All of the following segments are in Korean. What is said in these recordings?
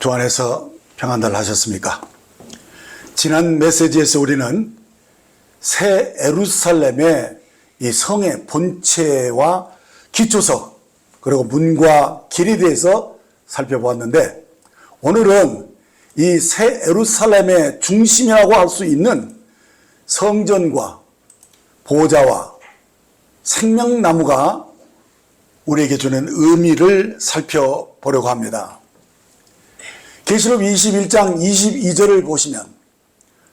주 안에서 평안들 하셨습니까? 지난 메시지에서 우리는 새 예루살렘의 이 성의 본체와 기초석 그리고 문과 길에 대해서 살펴보았는데, 오늘은 이 새 예루살렘의 중심이라고 할 수 있는 성전과 보좌와 생명나무가 우리에게 주는 의미를 살펴보려고 합니다. 계시록 21장 22절을 보시면,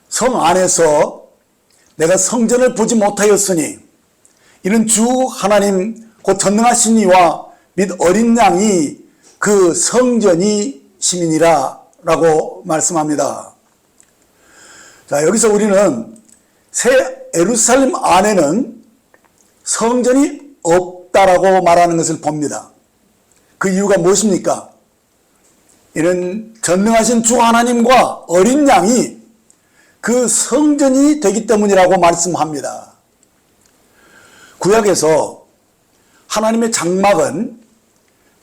성 안에서 내가 성전을 보지 못하였으니 이는 주 하나님 곧 전능하신 이와 및 어린 양이 그 성전이 시민이라 라고 말씀합니다. 자, 여기서 우리는 새 예루살렘 안에는 성전이 없다라고 말하는 것을 봅니다. 그 이유가 무엇입니까? 이는 전능하신 주 하나님과 어린 양이 그 성전이 되기 때문이라고 말씀합니다. 구약에서 하나님의 장막은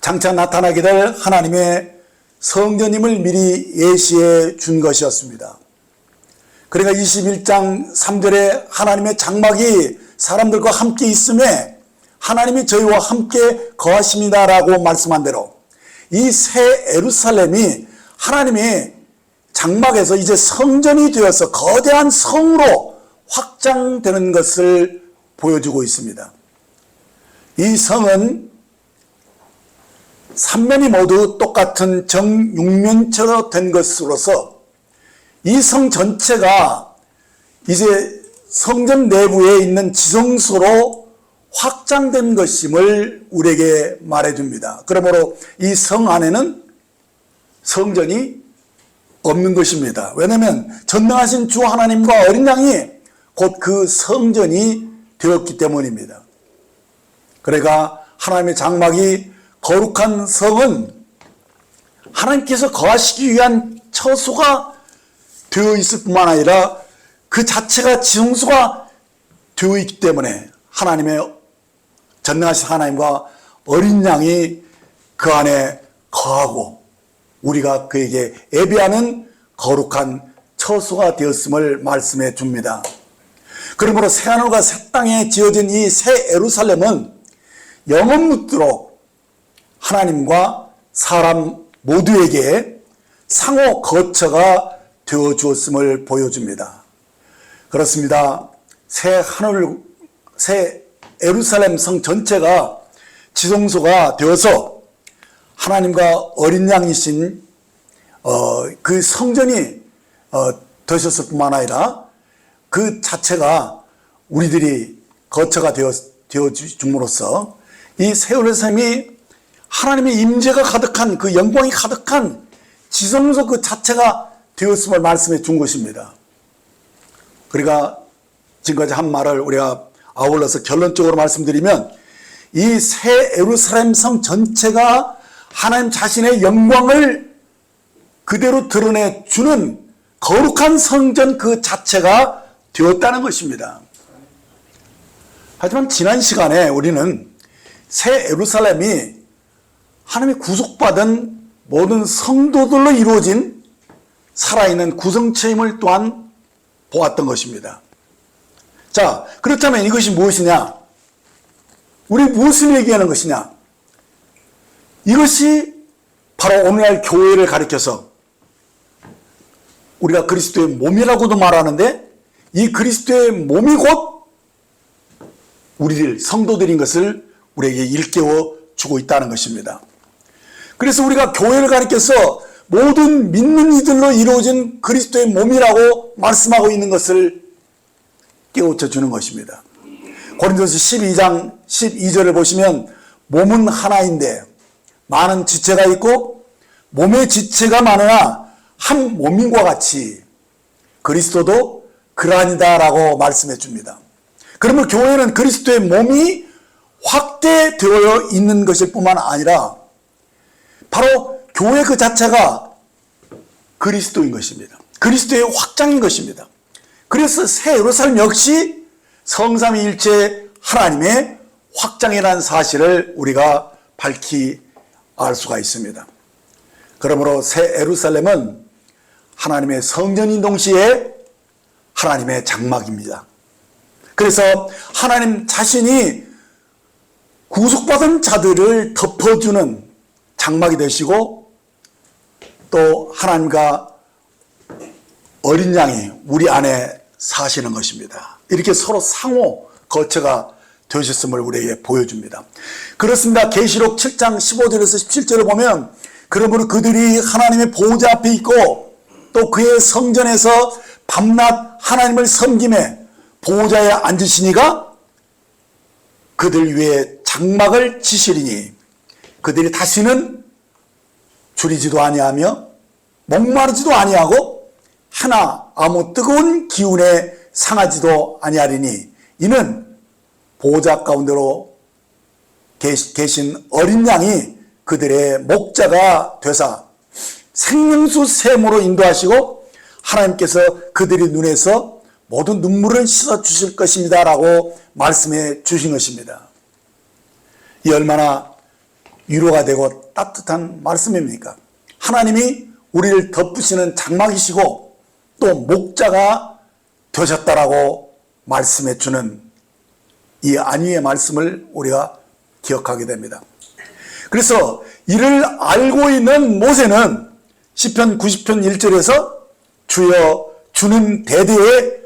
장차 나타나게 될 하나님의 성전임을 미리 예시해 준 것이었습니다. 그러니까 21장 3절에 하나님의 장막이 사람들과 함께 있음에 하나님이 저희와 함께 거하십니다라고 말씀한 대로 이 새 예루살렘이 하나님의 장막에서 이제 성전이 되어서 거대한 성으로 확장되는 것을 보여주고 있습니다. 이 성은 삼면이 모두 똑같은 정육면체로 된 것으로서 이 성 전체가 이제 성전 내부에 있는 지성소로 확장된 것임을 우리에게 말해줍니다. 그러므로 이 성 안에는 성전이 없는 것입니다. 왜냐하면 전능하신 주 하나님과 어린 양이 곧 그 성전이 되었기 때문입니다. 그러니까 하나님의 장막이 거룩한 성은 하나님께서 거하시기 위한 처소가 되어 있을 뿐만 아니라 그 자체가 지성소가 되어 있기 때문에 하나님의 전능하신 하나님과 어린 양이 그 안에 거하고 우리가 그에게 예배하는 거룩한 처소가 되었음을 말씀해 줍니다. 그러므로 새하늘과 새 땅에 지어진 이 새 예루살렘은 영원 묻도록 하나님과 사람 모두에게 상호 거처가 되어 주었음을 보여줍니다. 그렇습니다. 새 예루살렘 성 전체가 지성소가 되어서 하나님과 어린 양이신 그 성전이 되셨을 뿐만 아니라 그 자체가 우리들이 거처가 되어 줌으로써 이 새 예루살렘이 하나님의 임재가 가득한 그 영광이 가득한 지성소 그 자체가 되었음을 말씀해 준 것입니다. 그러니까 지금까지 한 말을 우리가 아울러서 결론적으로 말씀드리면 이 새 예루살렘 성 전체가 하나님 자신의 영광을 그대로 드러내 주는 거룩한 성전 그 자체가 되었다는 것입니다. 하지만 지난 시간에 우리는 새 예루살렘이 하나님의 구속받은 모든 성도들로 이루어진 살아있는 구성체임을 또한 보았던 것입니다. 자, 그렇다면 이것이 무엇이냐? 우리 무엇을 얘기하는 것이냐? 이것이 바로 오늘날 교회를 가리켜서 우리가 그리스도의 몸이라고도 말하는데 이 그리스도의 몸이 곧 우리들 성도들인 것을 우리에게 일깨워 주고 있다는 것입니다. 그래서 우리가 교회를 가리켜서 모든 믿는 이들로 이루어진 그리스도의 몸이라고 말씀하고 있는 것을 깨우쳐 주는 것입니다. 고린도서 12장 12절을 보시면 몸은 하나인데 많은 지체가 있고 몸의 지체가 많으나 한 몸인과 같이 그리스도도 그러하니다 라고 말씀해 줍니다. 그러면 교회는 그리스도의 몸이 확대되어 있는 것일 뿐만 아니라 바로 교회 그 자체가 그리스도인 것입니다. 그리스도의 확장인 것입니다. 그래서 새 예루살렘 역시 성삼위일체 하나님의 확장이라는 사실을 우리가 밝히 알 수가 있습니다. 그러므로 새 예루살렘은 하나님의 성전인 동시에 하나님의 장막입니다. 그래서 하나님 자신이 구속받은 자들을 덮어주는 장막이 되시고, 또 하나님과 어린 양이 우리 안에 사시는 것입니다. 이렇게 서로 상호 거처가 되셨음을 우리에게 보여줍니다. 그렇습니다. 계시록 7장 15절에서 17절을 보면, 그러므로 그들이 하나님의 보호자 앞에 있고 또 그의 성전에서 밤낮 하나님을 섬김에 보호자에 앉으시니가 그들 위에 장막을 치시리니 그들이 다시는 줄이지도 아니하며 목마르지도 아니하고 하나 아무 뜨거운 기운에 상하지도 아니하리니 이는 보호자 가운데로 계신 어린 양이 그들의 목자가 되사 생명수 샘으로 인도하시고 하나님께서 그들의 눈에서 모든 눈물을 씻어 주실 것입니다 라고 말씀해 주신 것입니다. 이 얼마나 위로가 되고 따뜻한 말씀입니까? 하나님이 우리를 덮으시는 장막이시고 또 목자가 되셨다라고 말씀해 주는 이 안위의 말씀을 우리가 기억하게 됩니다. 그래서 이를 알고 있는 모세는 시편 90편 1절에서 주여 주는 대대에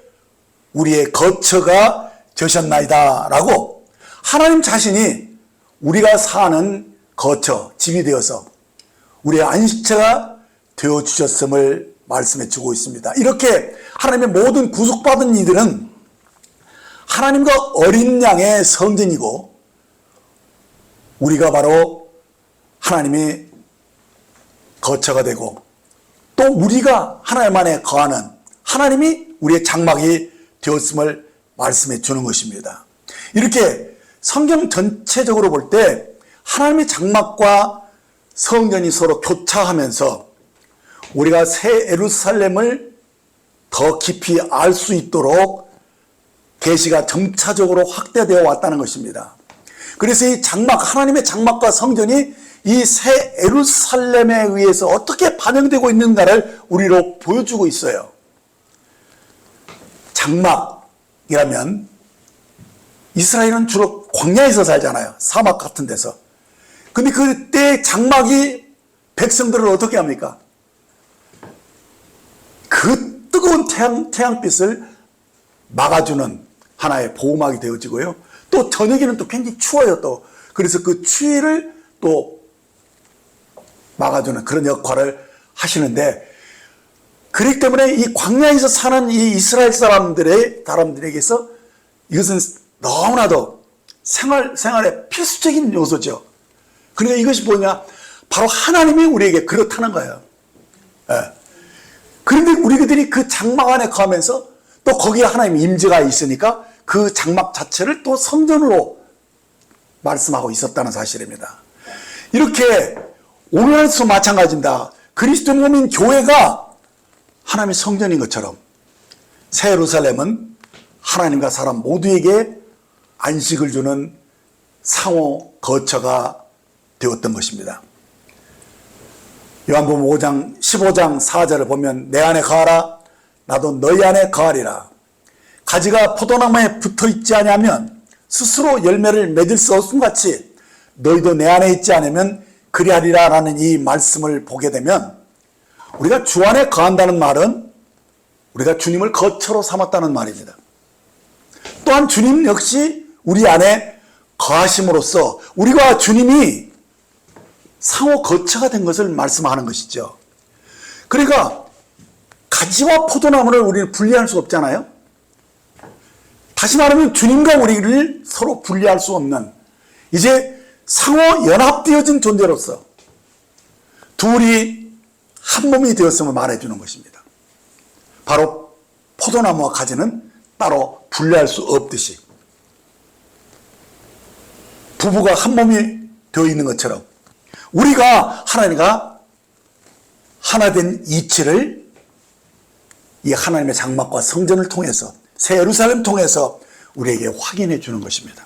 우리의 거처가 되셨나이다 라고 하나님 자신이 우리가 사는 거처, 집이 되어서 우리의 안식처가 되어주셨음을 말씀해 주고 있습니다. 이렇게 하나님의 모든 구속받은 이들은 하나님과 어린 양의 성전이고 우리가 바로 하나님이 거처가 되고 또 우리가 하나님 안에 거하는 하나님이 우리의 장막이 되었음을 말씀해 주는 것입니다. 이렇게 성경 전체적으로 볼 때 하나님의 장막과 성전이 서로 교차하면서 우리가 새 예루살렘을 더 깊이 알 수 있도록 계시가 점차적으로 확대되어 왔다는 것입니다. 그래서 이 장막, 하나님의 장막과 성전이 이 새 예루살렘에 의해서 어떻게 반영되고 있는가를 우리로 보여주고 있어요. 장막이라면 이스라엘은 주로 광야에서 살잖아요. 사막 같은 데서. 근데 그때 장막이 백성들을 어떻게 합니까? 그 뜨거운 태양빛을 막아주는 하나의 보호막이 되어지고요. 또 저녁에는 또 굉장히 추워요. 또 그래서 그 추위를 또 막아주는 그런 역할을 하시는데, 그렇기 때문에 이 광야에서 사는 이 이스라엘 사람들에게서 이것은 너무나도 생활의 필수적인 요소죠. 그러니까 이것이 뭐냐? 바로 하나님이 우리에게 그렇다는 거예요. 예. 그런데 우리들이 그 장막 안에 거하면서 또 거기에 하나님의 임재가 있으니까 그 장막 자체를 또 성전으로 말씀하고 있었다는 사실입니다. 이렇게 오늘날도 마찬가지입니다. 그리스도 몸인 교회가 하나님의 성전인 것처럼 새 예루살렘은 하나님과 사람 모두에게 안식을 주는 상호 거처가 되었던 것입니다. 요한복음 5장 15장 4절을 보면 내 안에 거하라 나도 너희 안에 거하리라. 가지가 포도나무에 붙어있지 아니하면 스스로 열매를 맺을 수 없음같이 너희도 내 안에 있지 않으면 그리하리라 라는 이 말씀을 보게 되면, 우리가 주 안에 거한다는 말은 우리가 주님을 거처로 삼았다는 말입니다. 또한 주님 역시 우리 안에 거하심으로써 우리가 주님이 상호 거처가 된 것을 말씀하는 것이죠. 그러니까 가지와 포도나무를 우리는 분리할 수 없잖아요. 다시 말하면 주님과 우리를 서로 분리할 수 없는, 이제 상호 연합되어진 존재로서 둘이 한 몸이 되었음을 말해주는 것입니다. 바로 포도나무와 가지는 따로 분리할 수 없듯이 부부가 한 몸이 되어 있는 것처럼 우리가 하나님과 하나 된 이치를 이 하나님의 장막과 성전을 통해서, 새 예루살렘을 통해서 우리에게 확인해 주는 것입니다.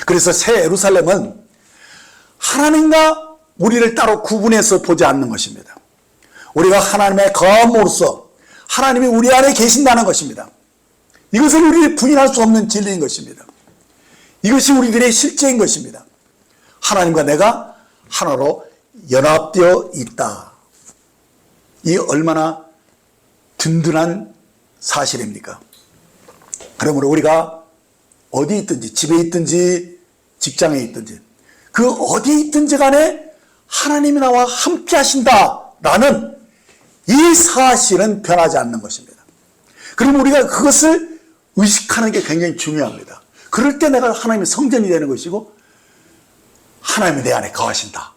그래서 새 예루살렘은 하나님과 우리를 따로 구분해서 보지 않는 것입니다. 우리가 하나님의 거함으로써 하나님이 우리 안에 계신다는 것입니다. 이것은 우리 부인할 수 없는 진리인 것입니다. 이것이 우리들의 실제인 것입니다. 하나님과 내가 하나로 연합되어 있다. 이 얼마나 든든한 사실입니까? 그러므로 우리가 어디 있든지, 집에 있든지 직장에 있든지 그 어디에 있든지 간에 하나님이 나와 함께 하신다라는 이 사실은 변하지 않는 것입니다. 그럼 우리가 그것을 의식하는 게 굉장히 중요합니다. 그럴 때 내가 하나님의 성전이 되는 것이고 하나님이 내 안에 거하신다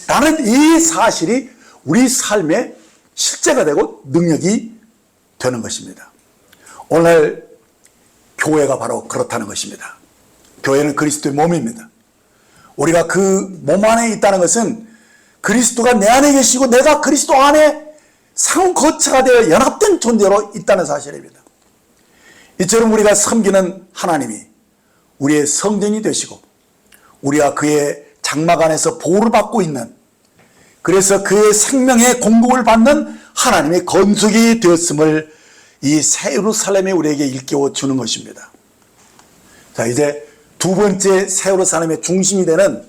라는 이 사실이 우리 삶의 실제가 되고 능력이 되는 것입니다. 오늘 교회가 바로 그렇다는 것입니다. 교회는 그리스도의 몸입니다. 우리가 그 몸 안에 있다는 것은 그리스도가 내 안에 계시고 내가 그리스도 안에 상호 거처가 되어 연합된 존재로 있다는 사실입니다. 이처럼 우리가 섬기는 하나님이 우리의 성전이 되시고 우리가 그의 장막 안에서 보호를 받고 있는, 그래서 그의 생명의 공급을 받는 하나님의 건축이 되었음을 이 새 예루살렘이 우리에게 일깨워 주는 것입니다. 자, 이제 두 번째 새 예루살렘의 중심이 되는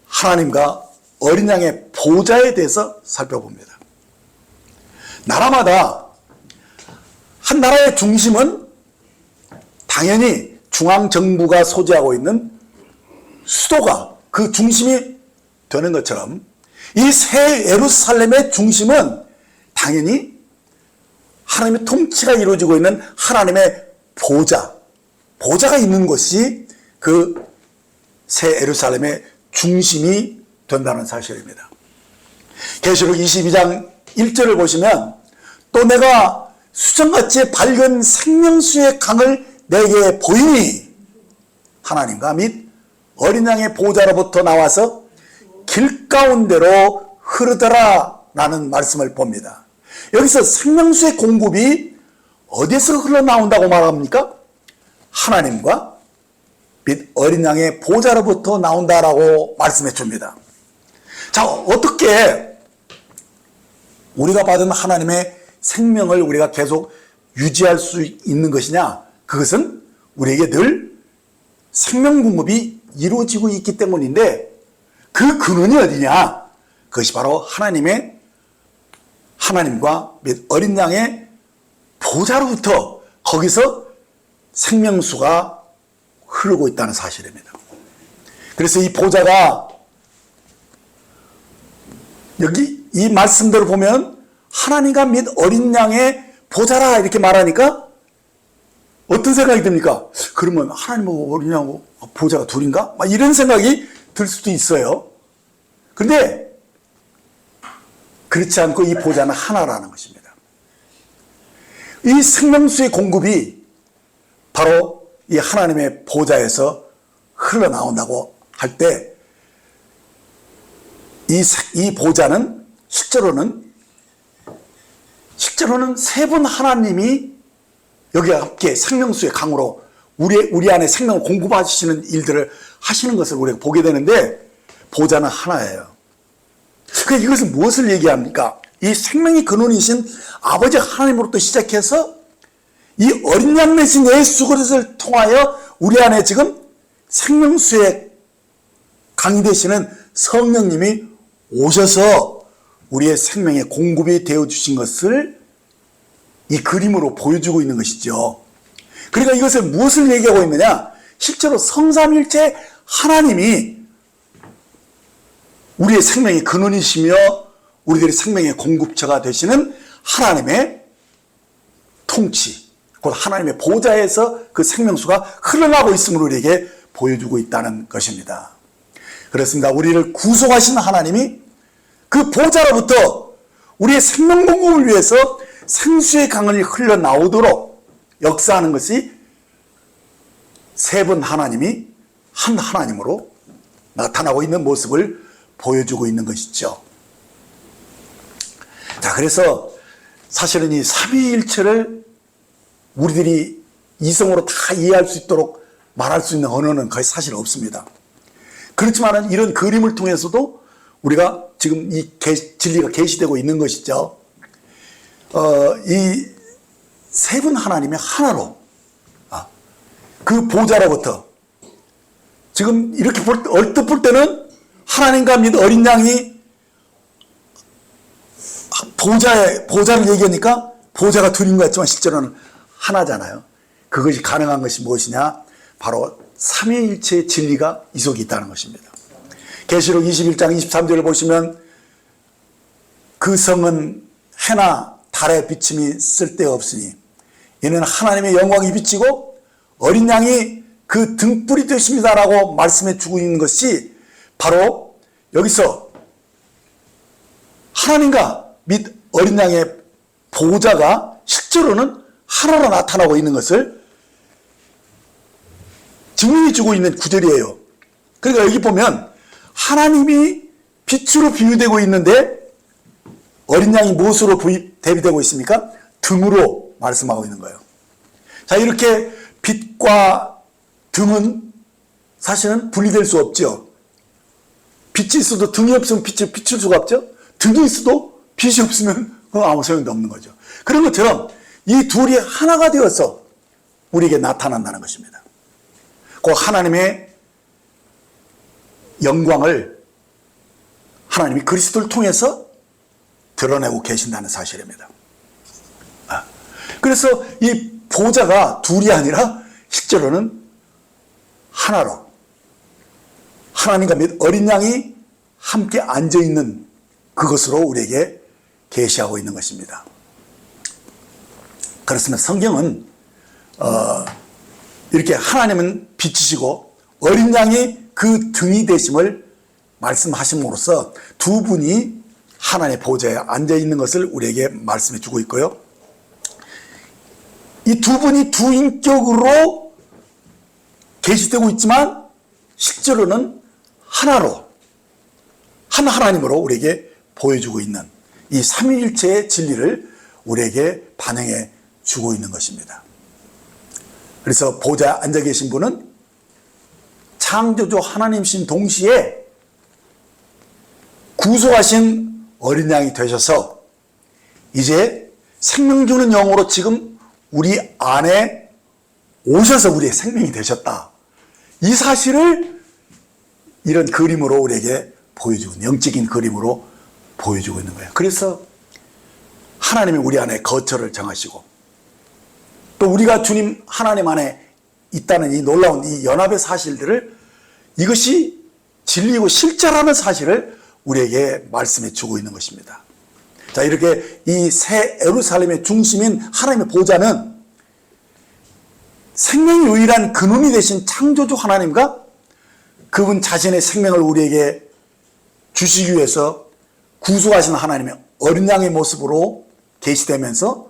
하나님과 어린 양의 보좌에 대해서 살펴봅니다. 나라마다 한 나라의 중심은 당연히 중앙정부가 소지하고 있는 수도가 그 중심이 되는 것처럼 이 새 예루살렘의 중심은 당연히 하나님의 통치가 이루어지고 있는 하나님의 보좌가 있는 곳이 그 새 예루살렘의 중심이 된다는 사실입니다. 계시록 22장 1절을 보시면 또 내가 수정같이 밝은 생명수의 강을 내게 보이니 하나님과 및 어린 양의 보좌로부터 나와서 길 가운데로 흐르더라 라는 말씀을 봅니다. 여기서 생명수의 공급이 어디에서 흘러나온다고 말합니까? 하나님과 및 어린 양의 보좌로부터 나온다라고 말씀해 줍니다. 자, 어떻게 우리가 받은 하나님의 생명을 우리가 계속 유지할 수 있는 것이냐? 그것은 우리에게 늘 생명 공급이 이루어지고 있기 때문인데 그 근원이 어디냐? 그것이 바로 하나님과 및 어린 양의 보좌로부터 거기서 생명수가 흐르고 있다는 사실입니다. 그래서 이 보좌가 여기 이 말씀대로 보면 하나님과 및 어린 양의 보좌라 이렇게 말하니까 어떤 생각이 듭니까? 그러면 하나님하고 어린 양하고 보좌가 둘인가? 막 이런 생각이 들 수도 있어요. 그런데 그렇지 않고 이 보좌는 하나라는 것입니다. 이 생명수의 공급이 바로 이 하나님의 보좌에서 흘러나온다고 할 때 이 보좌는 실제로는 세 분 하나님이 여기와 함께 생명수의 강으로 우리 안에 생명을 공급하시는 일들을 하시는 것을 우리가 보게 되는데 보좌는 하나예요. 그러니까 이것은 무엇을 얘기합니까? 이 생명의 근원이신 아버지 하나님으로부터 시작해서 이 어린 양 대신 예수 그리스도를 통하여 우리 안에 지금 생명수의 강이 되시는 성령님이 오셔서 우리의 생명의 공급이 되어주신 것을 이 그림으로 보여주고 있는 것이죠. 그러니까 이것을 무엇을 얘기하고 있느냐? 실제로 성삼일체 하나님이 우리의 생명의 근원이시며 우리들의 생명의 공급처가 되시는 하나님의 통치, 곧 하나님의 보좌에서 그 생명수가 흘러나오고 있음을 우리에게 보여주고 있다는 것입니다. 그렇습니다. 우리를 구속하신 하나님이 그 보좌로부터 우리의 생명 공급을 위해서 생수의 강을 흘러나오도록 역사하는 것이 세 분 하나님이 한 하나님으로 나타나고 있는 모습을 보여주고 있는 것이죠. 자, 그래서 사실은 이 삼위일체를 우리들이 이성으로 다 이해할 수 있도록 말할 수 있는 언어는 거의 사실 없습니다. 그렇지만 이런 그림을 통해서도 우리가 지금 이 진리가 계시되고 있는 것이죠. 이 세 분 하나님의 하나로 그 보좌로부터 지금 이렇게 얼뜻 볼 때는 하나님과 및 어린 양이 보좌를 얘기하니까 보좌가 둘인 것 같지만 실제로는 하나잖아요. 그것이 가능한 것이 무엇이냐? 바로 삼위일체의 진리가 이 속에 있다는 것입니다. 계시록 21장 23절을 보시면 그 성은 해나 달의 비침이 쓸데없으니 이는 하나님의 영광이 비치고 어린 양이 그 등불이 되십니다라고 말씀해 주고 있는 것이 바로 여기서 하나님과 및 어린 양의 보좌가 실제로는 하나로 나타나고 있는 것을 증명해 주고 있는 구절이에요. 그러니까 여기 보면 하나님이 빛으로 비유되고 있는데 어린 양이 무엇으로 대비되고 있습니까? 등으로 말씀하고 있는 거예요. 자, 이렇게 빛과 등은 사실은 분리될 수 없죠. 빛이 있어도 등이 없으면 빛을 비출 수가 없죠. 등이 있어도 빛이 없으면 아무 소용도 없는 거죠. 그런 것처럼 이 둘이 하나가 되어서 우리에게 나타난다는 것입니다. 그 하나님의 영광을 하나님이 그리스도를 통해서 드러내고 계신다는 사실입니다. 그래서 이 보좌가 둘이 아니라 실제로는 하나로 하나님과 및 어린 양이 함께 앉아있는 그것으로 우리에게 계시하고 있는 것입니다. 그렇습니다. 성경은 이렇게 하나님은 빛이시고 어린 양이 그 등이 되심을 말씀하심으로써 두 분이 하나님의 보좌에 앉아있는 것을 우리에게 말씀해 주고 있고요. 이 두 분이 두 인격으로 계시되고 있지만 실제로는 하나로 한 하나님으로 우리에게 보여주고 있는 이 삼위일체의 진리를 우리에게 반영해 주고 있는 것입니다. 그래서 보좌에 앉아 계신 분은 창조주 하나님이신 동시에 구속하신 어린 양이 되셔서 이제 생명 주는 영으로 지금 우리 안에 오셔서 우리의 생명이 되셨다. 이 사실을 이런 그림으로 우리에게 보여주고 영적인 그림으로 보여주고 있는 거예요. 그래서 하나님이 우리 안에 거처를 정하시고 또 우리가 주님 하나님 안에 있다는 이 놀라운 이 연합의 사실들을 이것이 진리고 실제라는 사실을 우리에게 말씀해 주고 있는 것입니다. 자, 이렇게 이 새 예루살렘의 중심인 하나님의 보좌는 생명의 유일한 근원이 되신 창조주 하나님과 그분 자신의 생명을 우리에게 주시기 위해서 구속하신 하나님의 어린 양의 모습으로 계시되면서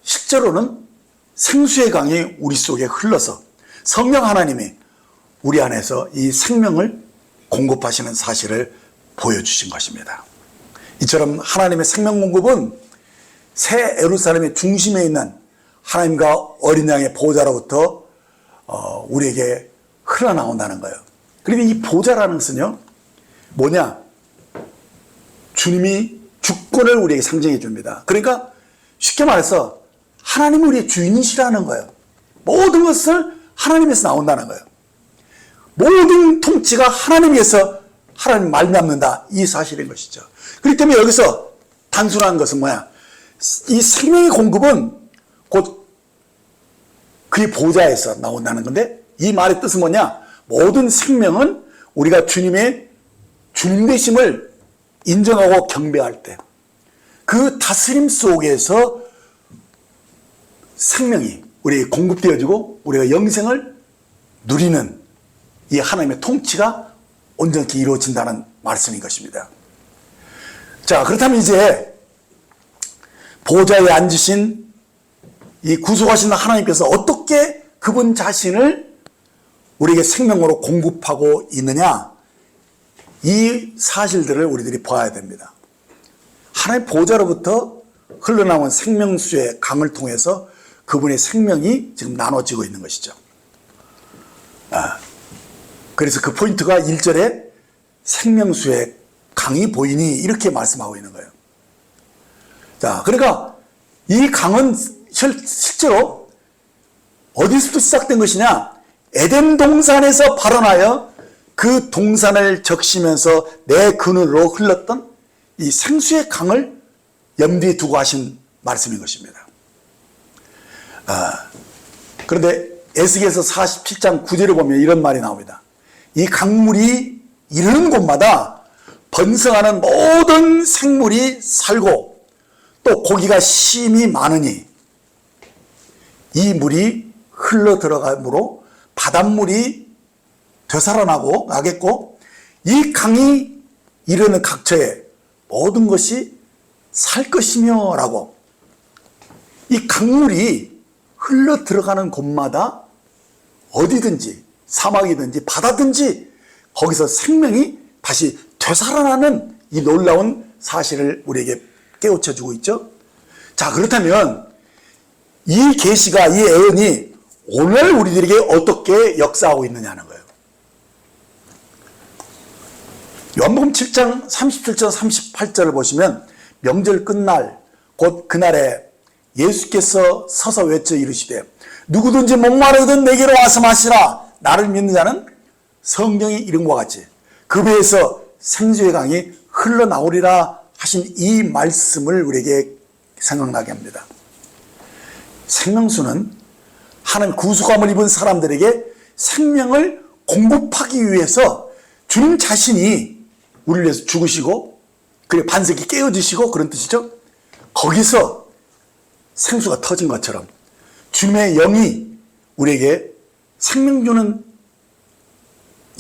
실제로는 생수의 강이 우리 속에 흘러서 성령 하나님이 우리 안에서 이 생명을 공급하시는 사실을 보여주신 것입니다. 이처럼 하나님의 생명 공급은 새 예루살렘의 중심에 있는 하나님과 어린 양의 보좌로부터 우리에게 흘러나온다는 거예요. 그리고 이 보좌라는 것은요, 뭐냐? 주님이 주권을 우리에게 상징해 줍니다. 그러니까 쉽게 말해서 하나님이 우리의 주인이시라는 거예요. 모든 것을 하나님에서 나온다는 거예요. 모든 통치가 하나님에서 하나님 말미암는다. 이 사실인 것이죠. 그렇기 때문에 여기서 단순한 것은 뭐야? 이 생명의 공급은 곧 그의 보좌에서 나온다는 건데 이 말의 뜻은 뭐냐? 모든 생명은 우리가 주님의 주님 되심을 인정하고 경배할 때 그 다스림 속에서 생명이 우리에게 공급되어지고 우리가 영생을 누리는 이 하나님의 통치가 온전히 이루어진다는 말씀인 것입니다. 자, 그렇다면 이제 보좌에 앉으신 이 구속하신 하나님께서 어떻게 그분 자신을 우리에게 생명으로 공급하고 있느냐, 이 사실들을 우리들이 봐야 됩니다. 하나님의 보좌로부터 흘러나온 생명수의 강을 통해서 그분의 생명이 지금 나눠지고 있는 것이죠. 그래서 그 포인트가 1절에 생명수의 강이 보이니 이렇게 말씀하고 있는 거예요. 자, 그러니까 이 강은 실제로 어디서부터 시작된 것이냐? 에덴 동산에서 발원하여 그 동산을 적시면서 내 그늘로 흘렀던 이 생수의 강을 염두에 두고 하신 말씀인 것입니다. 그런데 에스겔서 47장 9절을 보면 이런 말이 나옵니다. 이 강물이 이르는 곳마다 번성하는 모든 생물이 살고 또 고기가 심히 많으니 이 물이 흘러 들어가므로 바닷물이 되살아나고 나겠고 이 강이 이르는 각처에 모든 것이 살 것이며 라고 이 강물이 흘러 들어가는 곳마다 어디든지 사막이든지 바다든지 거기서 생명이 다시 되살아나는 이 놀라운 사실을 우리에게 깨우쳐주고 있죠. 자, 그렇다면 이 계시가 이 예언이 오늘 우리들에게 어떻게 역사하고 있느냐는 거예요. 요한복음 7장 37절 38절을 보시면 명절 끝날 곧 그날에 예수께서 서서 외쳐 이르시되 누구든지 목마르든 내게로 와서 마시라. 나를 믿는 자는 성경의 이름과 같이 그 배에서 생수의 강이 흘러나오리라 하신 이 말씀을 우리에게 생각나게 합니다. 생명수는 하나님 구속함을 입은 사람들에게 생명을 공급하기 위해서 주님 자신이 우리를 위해서 죽으시고 그리고 반석이 깨어지시고 그런 뜻이죠. 거기서 생수가 터진 것처럼 주님의 영이 우리에게 생명 주는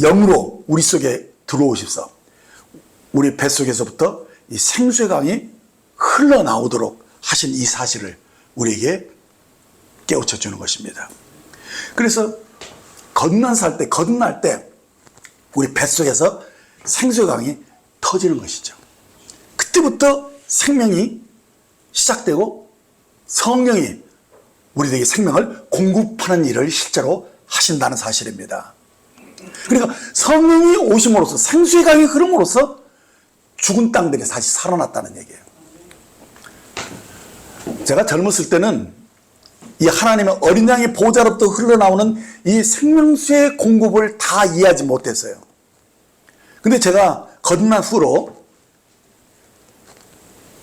영으로 우리 속에 들어오셔서 우리 뱃속에서부터 이 생수의 강이 흘러나오도록 하신 이 사실을 우리에게 깨우쳐 주는 것입니다. 그래서 거듭날 때 우리 뱃속에서 생수의 강이 터지는 것이죠. 그때부터 생명이 시작되고 성령이 우리에게 생명을 공급하는 일을 실제로 하신다는 사실입니다. 그러니까 성령이 오심으로써 생수의 강이 흐름으로써 죽은 땅들이 다시 살아났다는 얘기예요. 제가 젊었을 때는 이 하나님의 어린 양의 보좌로부터 흘러나오는 이 생명수의 공급을 다 이해하지 못했어요. 근데 제가 거듭난 후로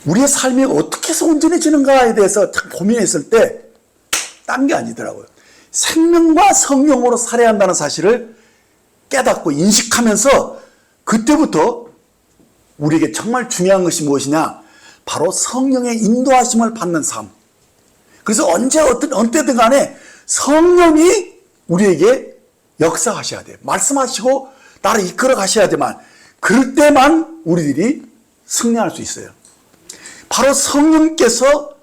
우리의 삶이 어떻게 해서 온전해지는가에 대해서 참 고민했을 때 딴 게 아니더라고요. 생명과 성령으로 살아야 한다는 사실을 깨닫고 인식하면서 그때부터 우리에게 정말 중요한 것이 무엇이냐? 바로 성령의 인도하심을 받는 삶. 그래서 언제 어느 때든 간에 성령이 우리에게 역사하셔야 돼요. 말씀하시고 나를 이끌어 가셔야 되만 그럴 때만 우리들이 승리할 수 있어요. 바로 성령께서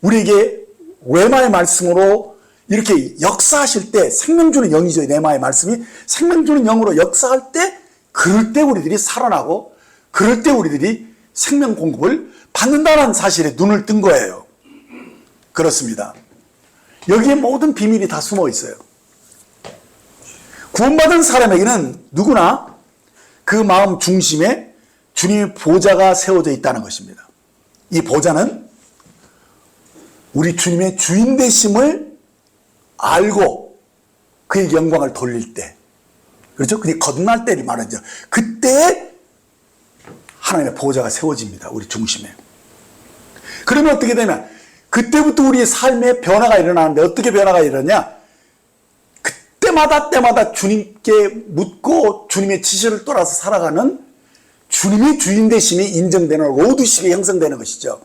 우리에게 레마의 말씀으로 이렇게 역사하실 때 생명 주는 영이죠. 레마의 말씀이 생명 주는 영으로 역사할 때 그럴 때 우리들이 살아나고 그럴 때 우리들이 생명 공급을 받는다는 사실에 눈을 뜬 거예요. 그렇습니다. 여기에 모든 비밀이 다 숨어 있어요. 구원받은 사람에게는 누구나 그 마음 중심에 주님의 보좌가 세워져 있다는 것입니다. 이 보좌는 우리 주님의 주인 되심을 알고 그의 영광을 돌릴 때, 그렇죠? 그게 거듭날 때를 말하죠. 그때 하나님의 보좌가 세워집니다. 우리 중심에. 그러면 어떻게 되냐? 그때부터 우리의 삶에 변화가 일어나는데 어떻게 변화가 일어나냐? 때마다 주님께 묻고 주님의 지시를 따라서 살아가는 주님이 주인 되심이 인정되는 로드십이 형성되는 것이죠.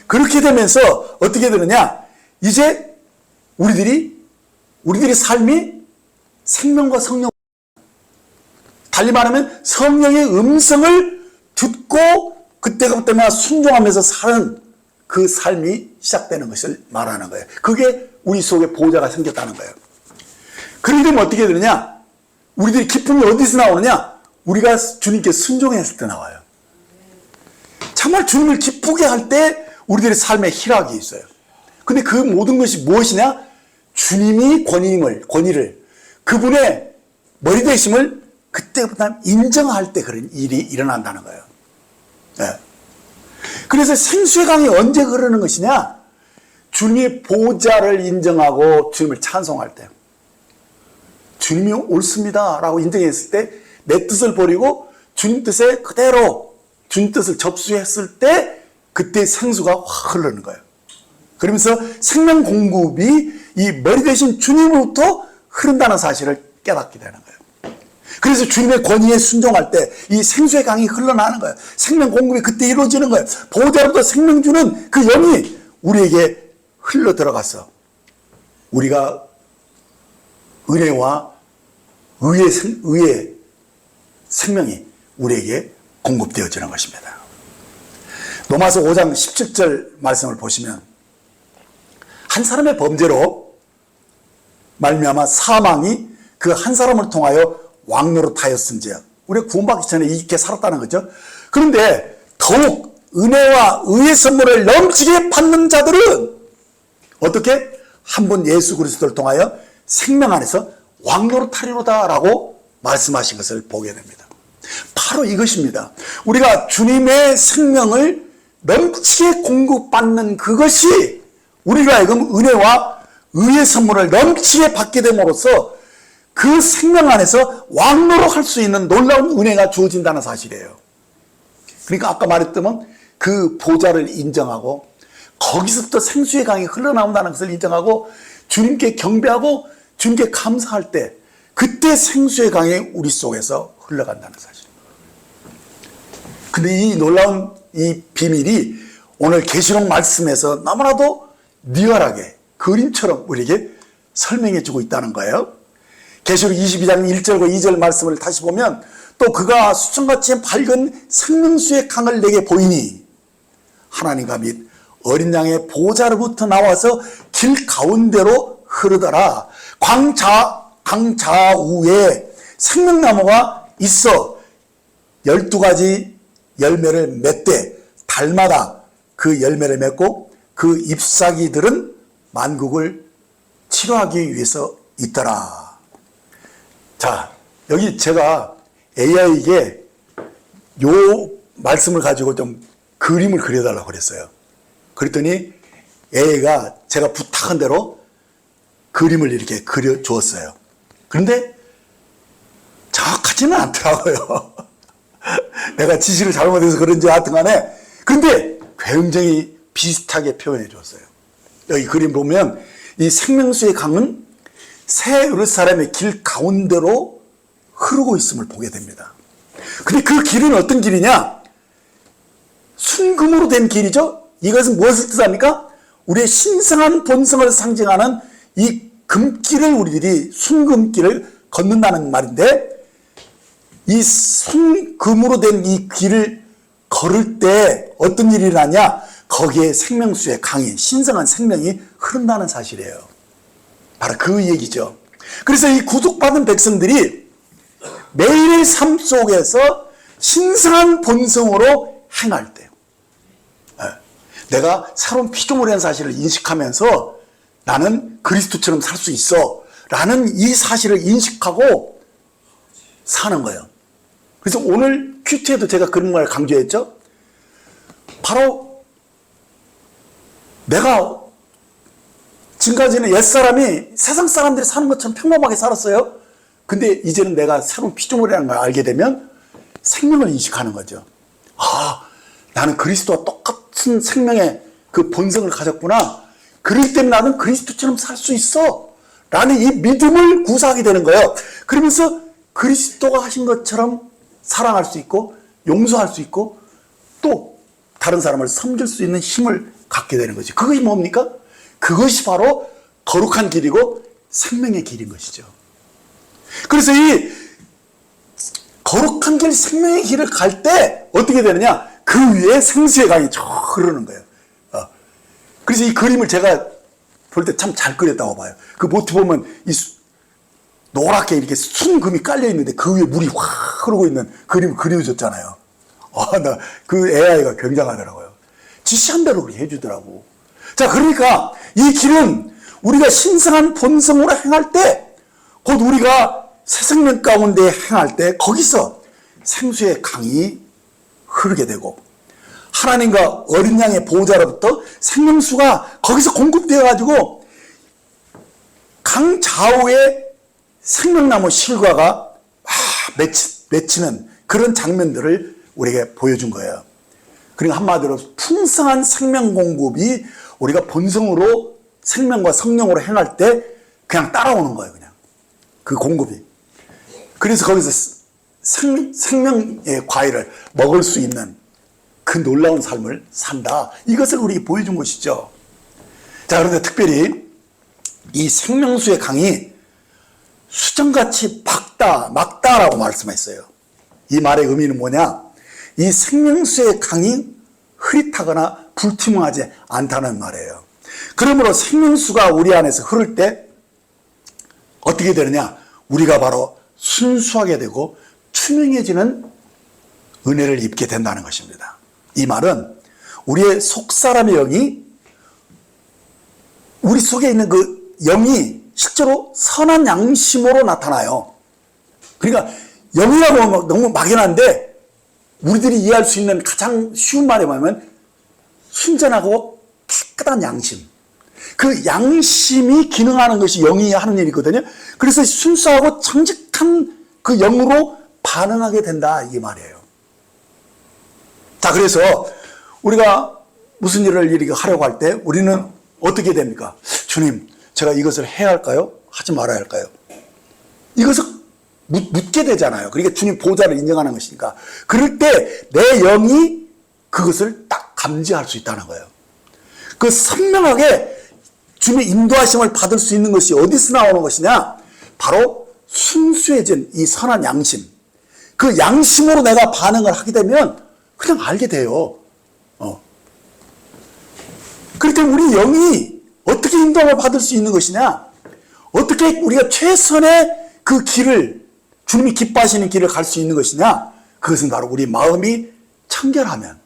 그렇게 되면서 어떻게 되느냐? 이제 우리들의 삶이 생명과 성령, 달리 말하면 성령의 음성을 듣고 그때그때마다 순종하면서 사는 그 삶이 시작되는 것을 말하는 거예요. 그게 우리 속에 보호자가 생겼다는 거예요. 그러게 되면 어떻게 되느냐? 우리들이 기쁨이 어디서 나오느냐? 우리가 주님께 순종했을 때 나와요. 정말 주님을 기쁘게 할 때 우리들의 삶에 희락이 있어요. 근데 그 모든 것이 무엇이냐? 주님이 권위를 그분의 머리 되심을 그때부터 인정할 때 그런 일이 일어난다는 거예요. 그래서 생수의 강이 언제 흐르는 것이냐? 주님의 보좌를 인정하고 주님을 찬송할 때, 주님이 옳습니다 라고 인정했을 때, 내 뜻을 버리고 주님 뜻에 그대로 주님 뜻을 접수했을 때, 그때 생수가 확 흐르는 거예요. 그러면서 생명 공급이 이 머리 대신 주님으로부터 흐른다는 사실을 깨닫게 되는 거예요. 그래서 주님의 권위에 순종할 때 이 생수의 강이 흘러나는 거예요. 생명 공급이 그때 이루어지는 거예요. 보호자로부터 생명 주는 그 영이 우리에게 흘러 들어가서 우리가 은혜와 의의 생명이 우리에게 공급되어지는 것입니다. 로마서 5장 17절 말씀을 보시면 한 사람의 범죄로 말미암아 사망이 그 한 사람을 통하여 왕노릇하였은지야. 우리가 구원받기 전에 이렇게 살았다는 거죠. 그런데 더욱 은혜와 의의 선물을 넘치게 받는 자들은 어떻게? 한 번 예수 그리스도를 통하여 생명 안에서 왕노릇하리로다라고 말씀하신 것을 보게 됩니다. 바로 이것입니다. 우리가 주님의 생명을 넘치게 공급받는 그것이 우리가 하여금 은혜와 의의 선물을 넘치게 받게 됨으로써 그 생명 안에서 왕노릇할 수 있는 놀라운 은혜가 주어진다는 사실이에요. 그러니까 아까 말했던 그 보좌를 인정하고 거기서부터 생수의 강이 흘러나온다는 것을 인정하고 주님께 경배하고 주님께 감사할 때 그때 생수의 강이 우리 속에서 흘러간다는 사실. 근데 이 놀라운 이 비밀이 오늘 계시록 말씀에서 너무나도 리얼하게 그림처럼 우리에게 설명해 주고 있다는 거예요. 계시록 22장 1절과 2절 말씀을 다시 보면 또 그가 수정같이 밝은 생명수의 강을 내게 보이니 하나님과 및 어린 양의 보좌로부터 나와서 길 가운데로 흐르더라. 강 좌우에 생명나무가 있어 12가지 열매를 맺되 달마다 그 열매를 맺고 그 잎사귀들은 만국을 치료하기 위해서 있더라. 자, 여기 제가 AI에게 요 말씀을 가지고 좀 그림을 그려달라고 그랬어요. 그랬더니 AI가 제가 부탁한 대로 그림을 이렇게 그려주었어요. 그런데 정확하지는 않더라고요. 내가 지시를 잘못해서 그런지 하여튼 간에. 근데 굉장히 비슷하게 표현해 주었어요. 여기 그림 보면 이 생명수의 강은 새 예루살렘의 길 가운데로 흐르고 있음을 보게 됩니다. 근데 그 길은 어떤 길이냐? 순금으로 된 길이죠. 이것은 무엇을 뜻합니까? 우리의 신성한 본성을 상징하는 이 금길을 우리들이 순금길을 걷는다는 말인데, 이 순금으로 된 이 길을 걸을 때 어떤 일이 일어나냐? 거기에 생명수의 강이, 신성한 생명이 흐른다는 사실이에요. 바로 그 얘기죠. 그래서 이 구속받은 백성들이 매일의 삶 속에서 신성한 본성으로 행할 때, 내가 새로운 피조물이라는 사실을 인식하면서 나는 그리스도처럼 살 수 있어 라는 이 사실을 인식하고 사는 거예요. 그래서 오늘 큐티에도 제가 그런 걸 강조했죠. 바로 내가 지금까지는 옛사람이 세상 사람들이 사는 것처럼 평범하게 살았어요. 근데 이제는 내가 새로운 피조물이라는 걸 알게 되면 생명을 인식하는 거죠. 아, 나는 그리스도와 똑같은 생명의 그 본성을 가졌구나. 그렇기 때문에 나는 그리스도처럼 살 수 있어 라는 이 믿음을 구사하게 되는 거예요. 그러면서 그리스도가 하신 것처럼 사랑할 수 있고 용서할 수 있고 또 다른 사람을 섬길 수 있는 힘을 갖게 되는 거지. 그것이 뭡니까? 그것이 바로 거룩한 길이고 생명의 길인 것이죠. 그래서 이 거룩한 길, 생명의 길을 갈 때 어떻게 되느냐? 그 위에 생수의 강이 쭉 흐르는 거예요. 그래서 이 그림을 제가 볼 때 참 잘 그렸다고 봐요. 그 모트 보면 이 노랗게 이렇게 순금이 깔려 있는데 그 위에 물이 확 흐르고 있는 그림을 그려줬잖아요. 나 그 AI가 굉장하더라고요. 지시한 대로 그렇게 해주더라고. 자, 그러니까 이 길은 우리가 신성한 본성으로 행할 때, 곧 우리가 새 생명 가운데 행할 때 거기서 생수의 강이 흐르게 되고 하나님과 어린 양의 보호자로부터 생명수가 거기서 공급되어 가지고 강 좌우에 생명나무 실과가 맺히는 그런 장면들을 우리에게 보여준 거예요. 그러니까 한마디로 풍성한 생명 공급이 우리가 본성으로 생명과 성령으로 행할 때 그냥 따라오는 거예요. 그냥 그 공급이. 그래서 거기서 생명의 과일을 먹을 수 있는 그 놀라운 삶을 산다. 이것을 우리에게 보여준 것이죠. 자, 그런데 특별히 이 생명수의 강이 수정같이 막다라고 말씀했어요. 이 말의 의미는 뭐냐? 이 생명수의 강이 흐릿하거나 불투명하지 않다는 말이에요. 그러므로 생명수가 우리 안에서 흐를 때 어떻게 되느냐? 우리가 바로 순수하게 되고 투명해지는 은혜를 입게 된다는 것입니다. 이 말은 우리의 속사람의 영이, 우리 속에 있는 그 영이 실제로 선한 양심으로 나타나요. 그러니까 영이라고 하면 너무 막연한데 우리들이 이해할 수 있는 가장 쉬운 말이 뭐냐면 순전하고 깨끗한 양심. 그 양심이 기능하는 것이 영이 하는 일이거든요. 그래서 순수하고 정직한 그 영으로 반응하게 된다, 이게 말이에요. 자, 그래서 우리가 무슨 일을 이렇게 하려고 할 때 우리는 어떻게 됩니까? 주님, 제가 이것을 해야 할까요? 하지 말아야 할까요? 이것을 묻게 되잖아요. 그러니까 주님 보호자를 인정하는 것이니까. 그럴 때 내 영이 그것을 딱 감지할 수 있다는 거예요. 그 선명하게 주님의 인도하심을 받을 수 있는 것이 어디서 나오는 것이냐? 바로 순수해진 이 선한 양심. 그 양심으로 내가 반응을 하게 되면 그냥 알게 돼요. 그럴 때 우리 영이 어떻게 인도함을 받을 수 있는 것이냐? 어떻게 우리가 최선의 그 길을, 주님이 기뻐하시는 길을 갈 수 있는 것이냐? 그것은 바로 우리 마음이 청결하면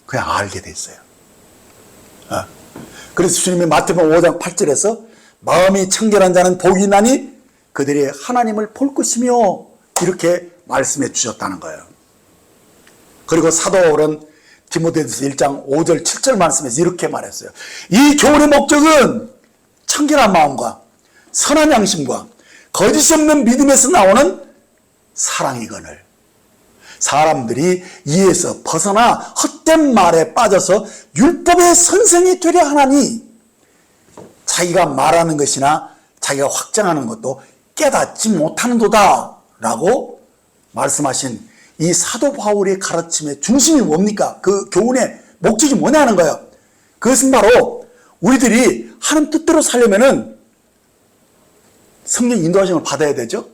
그냥 알게 돼 있어요. 그래서 주님이 마태복음 5장 8절에서 마음이 청결한 자는 복이 있나니 그들이 하나님을 볼 것이며 이렇게 말씀해 주셨다는 거예요. 그리고 사도 바울은 디모데전서 1장 5절 7절 말씀에서 이렇게 말했어요. 이 교훈의 목적은 청결한 마음과 선한 양심과 거짓 없는 믿음에서 나오는 사랑이거늘 사람들이 이에서 벗어나 헛된 말에 빠져서 율법의 선생이 되려 하나니 자기가 말하는 것이나 자기가 확정하는 것도 깨닫지 못하는도다 라고 말씀하신 이 사도 바울의 가르침의 중심이 뭡니까? 그 교훈의 목적이 뭐냐는 거예요. 그것은 바로 우리들이 하나님 뜻대로 살려면은 성령 인도하심을 받아야 되죠.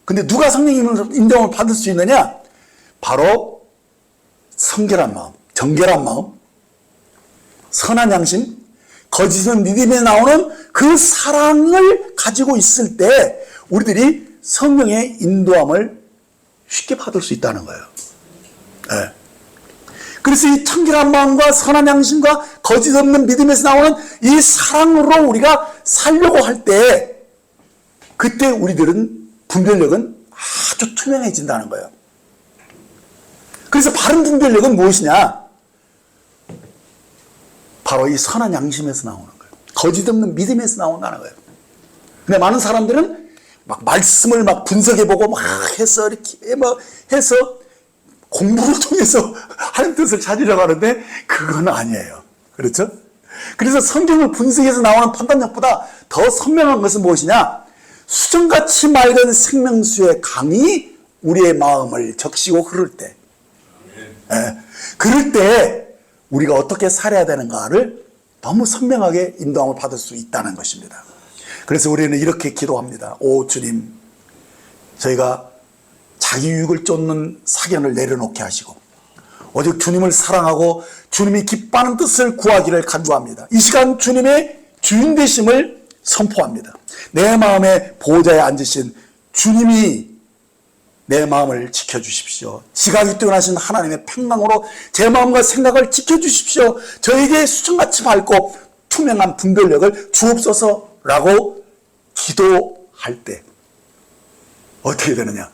근데 누가 성령 인도함을 받을 수 있느냐? 바로 성결한 마음, 정결한 마음, 선한 양심, 거짓은 믿음에 나오는 그 사랑을 가지고 있을 때 우리들이 성령의 인도함을 쉽게 받을 수 있다는 거예요. 네. 그래서 이 청결한 마음과 선한 양심과 거짓 없는 믿음에서 나오는 이 사랑으로 우리가 살려고 할 때 그때 우리들은 분별력은 아주 투명해진다는 거예요. 그래서 바른 분별력은 무엇이냐? 바로 이 선한 양심에서 나오는 거예요. 거짓 없는 믿음에서 나온다는 거예요. 근데 많은 사람들은 막 말씀을 막 분석해보고 막 해서 이렇게 막 해서 공부를 통해서 하나님 뜻을 찾으려고 하는데 그건 아니에요. 그렇죠? 그래서 성경을 분석해서 나오는 판단력보다 더 선명한 것은 무엇이냐? 수정같이 맑은 생명수의 강이 우리의 마음을 적시고 흐를 때, 그럴 때 우리가 어떻게 살아야 되는가를 너무 선명하게 인도함을 받을 수 있다는 것입니다. 그래서 우리는 이렇게 기도합니다. 오 주님, 저희가 자기 유익을 쫓는 사견을 내려놓게 하시고 오직 주님을 사랑하고 주님이 기뻐하는 뜻을 구하기를 간구합니다. 이 시간 주님의 주인 되심을 선포합니다. 내 마음의 보호자에 앉으신 주님이 내 마음을 지켜주십시오. 지각이 뛰어나신 하나님의 평강으로 제 마음과 생각을 지켜주십시오. 저에게 수정같이 밝고 투명한 분별력을 주옵소서라고 기도할 때 어떻게 되느냐?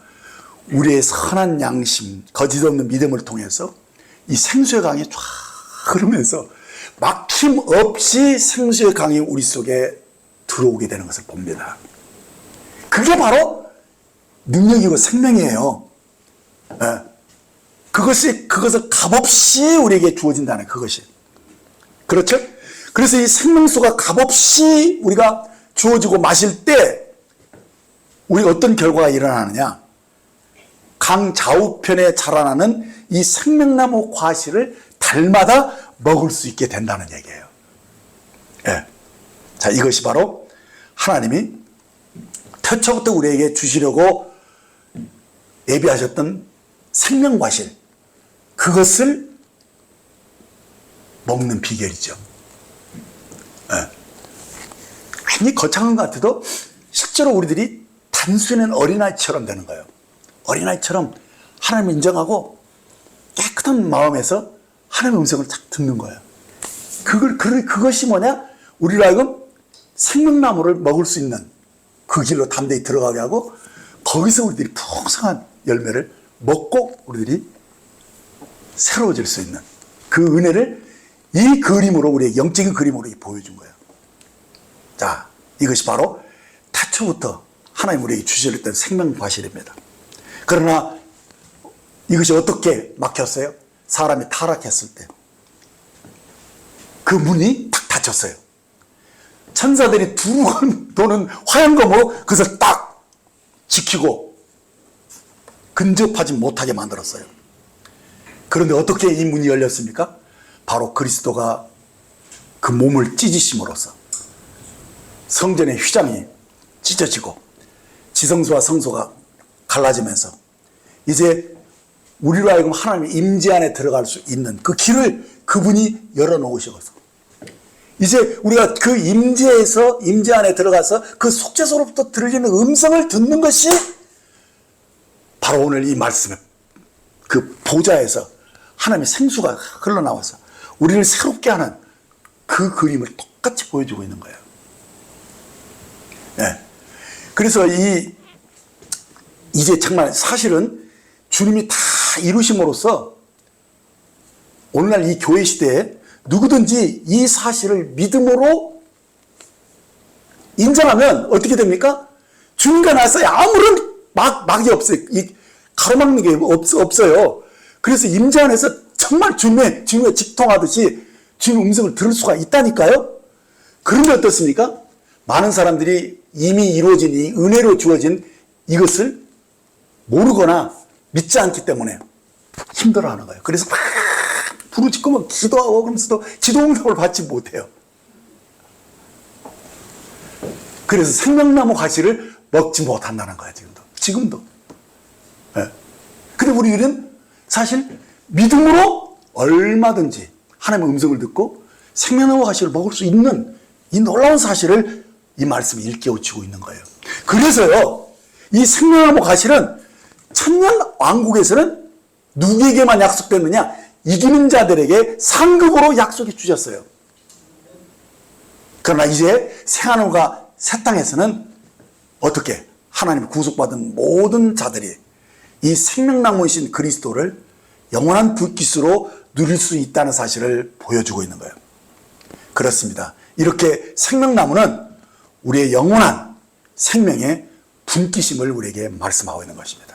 우리의 선한 양심, 거짓 없는 믿음을 통해서 이 생수의 강이 쫙 흐르면서 막힘없이 생수의 강이 우리 속에 들어오게 되는 것을 봅니다. 그게 바로 능력이고 생명이에요. 네. 그것을 값없이 우리에게 주어진다는 그것이. 그렇죠? 그래서 이 생명수가 값없이 우리가 주어지고 마실 때 우리 어떤 결과가 일어나느냐? 강 좌우편에 자라나는 이 생명나무 과실을 달마다 먹을 수 있게 된다는 얘기예요. 예. 자, 이것이 바로 하나님이 태초부터 우리에게 주시려고 예비하셨던 생명 과실, 그것을 먹는 비결이죠. 예. 굉장히 거창한 것 같아도 실제로 우리들이 단순한 어린아이처럼 되는 거예요. 어린아이처럼 하나님을 인정하고 깨끗한 마음에서 하나님의 음성을 딱 듣는 거예요. 그것이 뭐냐? 우리로 하여금 생명나무를 먹을 수 있는 그 길로 담대히 들어가게 하고 거기서 우리들이 풍성한 열매를 먹고 우리들이 새로워질 수 있는 그 은혜를 이 그림으로, 우리의 영적인 그림으로 보여준 거예요. 자, 이것이 바로 태초부터 하나님 우리에게 주셨던 생명 과실입니다. 그러나 이것이 어떻게 막혔어요? 사람이 타락했을 때 그 문이 탁 닫혔어요. 천사들이 두루건 도는 화양검으로 그것을 딱 지키고 근접하지 못하게 만들었어요. 그런데 어떻게 이 문이 열렸습니까? 바로 그리스도가 그 몸을 찢으심으로써 성전의 휘장이 찢어지고 지성소와 성소가 갈라지면서 이제 우리로 하여금 하나님의 임재 안에 들어갈 수 있는 그 길을 그분이 열어놓으셔서 이제 우리가 그 임재 안에 들어가서 그 속죄소로부터 들리는 음성을 듣는 것이 바로 오늘 이 말씀의 그 보좌에서 하나님의 생수가 흘러나와서 우리를 새롭게 하는 그 그림을 똑같이 보여주고 있는 거예요. 네. 그래서 이제 정말 사실은 주님이 다 이루심으로써 오늘날 이 교회 시대에 누구든지 이 사실을 믿음으로 인정하면 어떻게 됩니까? 주님과 나서 아무런 막이 없어요. 가로막는 게 없어요. 그래서 임재 안에서 정말 주님과 직통하듯이 주님 음성을 들을 수가 있다니까요. 그런데 어떻습니까? 많은 사람들이 이미 이루어진 이 은혜로 주어진 이것을 모르거나 믿지 않기 때문에 힘들어하는 거예요. 그래서 막 부르짖고 기도하고 그러면서도 기도 응답을 받지 못해요. 그래서 생명나무 가시를 먹지 못한다는 거예요. 지금도. 네. 근데 우리는 사실 믿음으로 얼마든지 하나님의 음성을 듣고 생명나무 가시를 먹을 수 있는 이 놀라운 사실을 이 말씀이 일깨우치고 있는 거예요. 그래서요, 이 생명나무 가시는 천년 왕국에서는 누구에게만 약속됐느냐? 이기는 자들에게 상급으로 약속해 주셨어요. 그러나 이제 새하늘과 새 땅에서는 어떻게? 하나님의 구속받은 모든 자들이 이 생명나무이신 그리스도를 영원한 불깃으로 누릴 수 있다는 사실을 보여주고 있는 거예요. 그렇습니다. 이렇게 생명나무는 우리의 영원한 생명의 분깃임을 우리에게 말씀하고 있는 것입니다.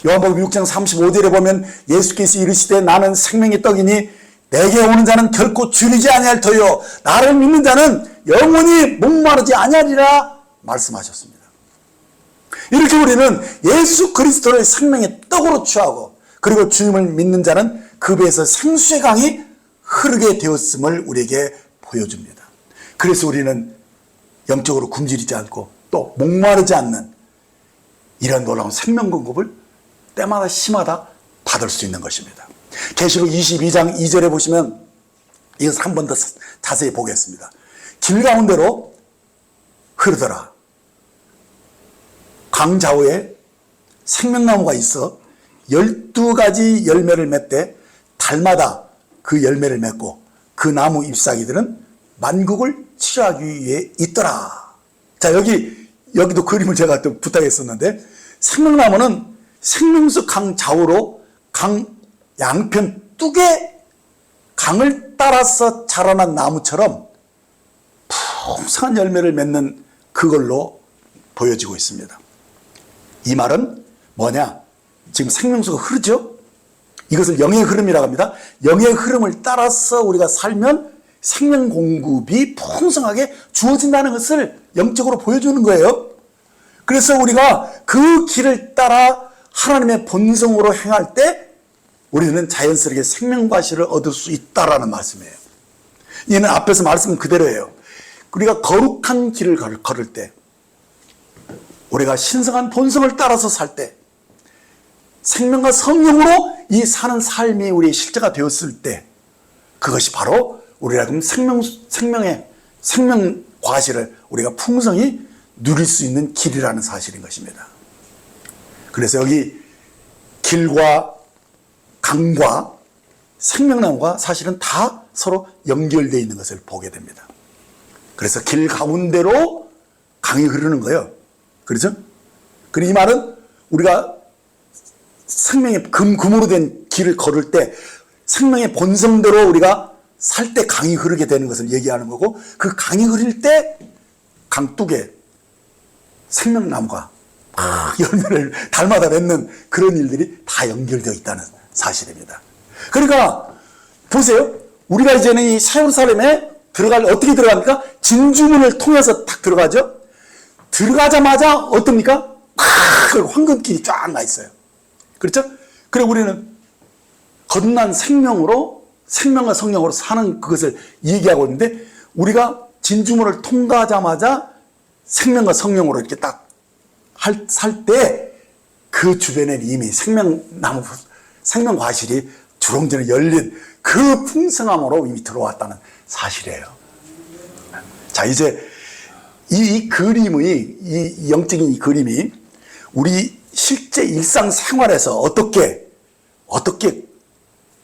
요한복음 6장 35절에 보면 예수께서 이르시되 나는 생명의 떡이니 내게 오는 자는 결코 줄이지 아니할 터요 나를 믿는 자는 영원히 목마르지 아니하리라 말씀하셨습니다. 이렇게 우리는 예수 그리스도를 생명의 떡으로 취하고 그리고 주님을 믿는 자는 그 배에서 생수의 강이 흐르게 되었음을 우리에게 보여줍니다. 그래서 우리는 영적으로 굶주리지 않고 또 목마르지 않는 이런 놀라운 생명 공급을 때마다 시마다 받을 수 있는 것입니다. 계시록 22장 2절에 보시면 이것을 한 번 더 자세히 보겠습니다. 길 가운데로 흐르더라. 강 좌우에 생명나무가 있어 12가지 열매를 맺되 달마다 그 열매를 맺고 그 나무 잎사귀들은 만국을 치료하기 위해 있더라. 자, 여기도 그림을 제가 또 부탁했었는데 생명나무는 생명수 강 좌우로 강 양편 강둑의 강을 따라서 자라난 나무처럼 풍성한 열매를 맺는 그걸로 보여지고 있습니다. 이 말은 뭐냐? 지금 생명수가 흐르죠? 이것을 영의 흐름이라고 합니다. 영의 흐름을 따라서 우리가 살면 생명 공급이 풍성하게 주어진다는 것을 영적으로 보여주는 거예요. 그래서 우리가 그 길을 따라 하나님의 본성으로 행할 때 우리는 자연스럽게 생명과실을 얻을 수 있다라는 말씀이에요. 이는 앞에서 말씀 그대로예요. 우리가 거룩한 길을 걸을 때, 우리가 신성한 본성을 따라서 살 때, 생명과 성령으로 이 사는 삶이 우리의 실제가 되었을 때, 그것이 바로 우리가 그럼 생명 과실을 우리가 풍성히 누릴 수 있는 길이라는 사실인 것입니다. 그래서 여기 길과 강과 생명나무가 사실은 다 서로 연결되어 있는 것을 보게 됩니다. 그래서 길 가운데로 강이 흐르는 거예요. 그렇죠? 그리고 이 말은 우리가 생명의 금으로 된 길을 걸을 때 생명의 본성대로 우리가 살 때 강이 흐르게 되는 것을 얘기하는 거고, 그 강이 흐를 때 강둑에 생명나무가 열매를 달마다 맺는 그런 일들이 다 연결되어 있다는 사실입니다. 그러니까 보세요. 우리가 이제는 이 예루살렘에 어떻게 들어갑니까? 진주문을 통해서 딱 들어가죠. 들어가자마자 어떻습니까? 황금길이 쫙 나 있어요. 그렇죠? 그리고 우리는 거듭난 생명과 성령으로 사는 그것을 얘기하고 있는데, 우리가 진주문을 통과하자마자 생명과 성령으로 이렇게 딱 살 때 그 주변에 이미 생명 과실이 주렁주렁 열린 그 풍성함으로 이미 들어왔다는 사실이에요. 자, 이제 이 그림의, 이 영적인 이 그림이 우리 실제 일상생활에서 어떻게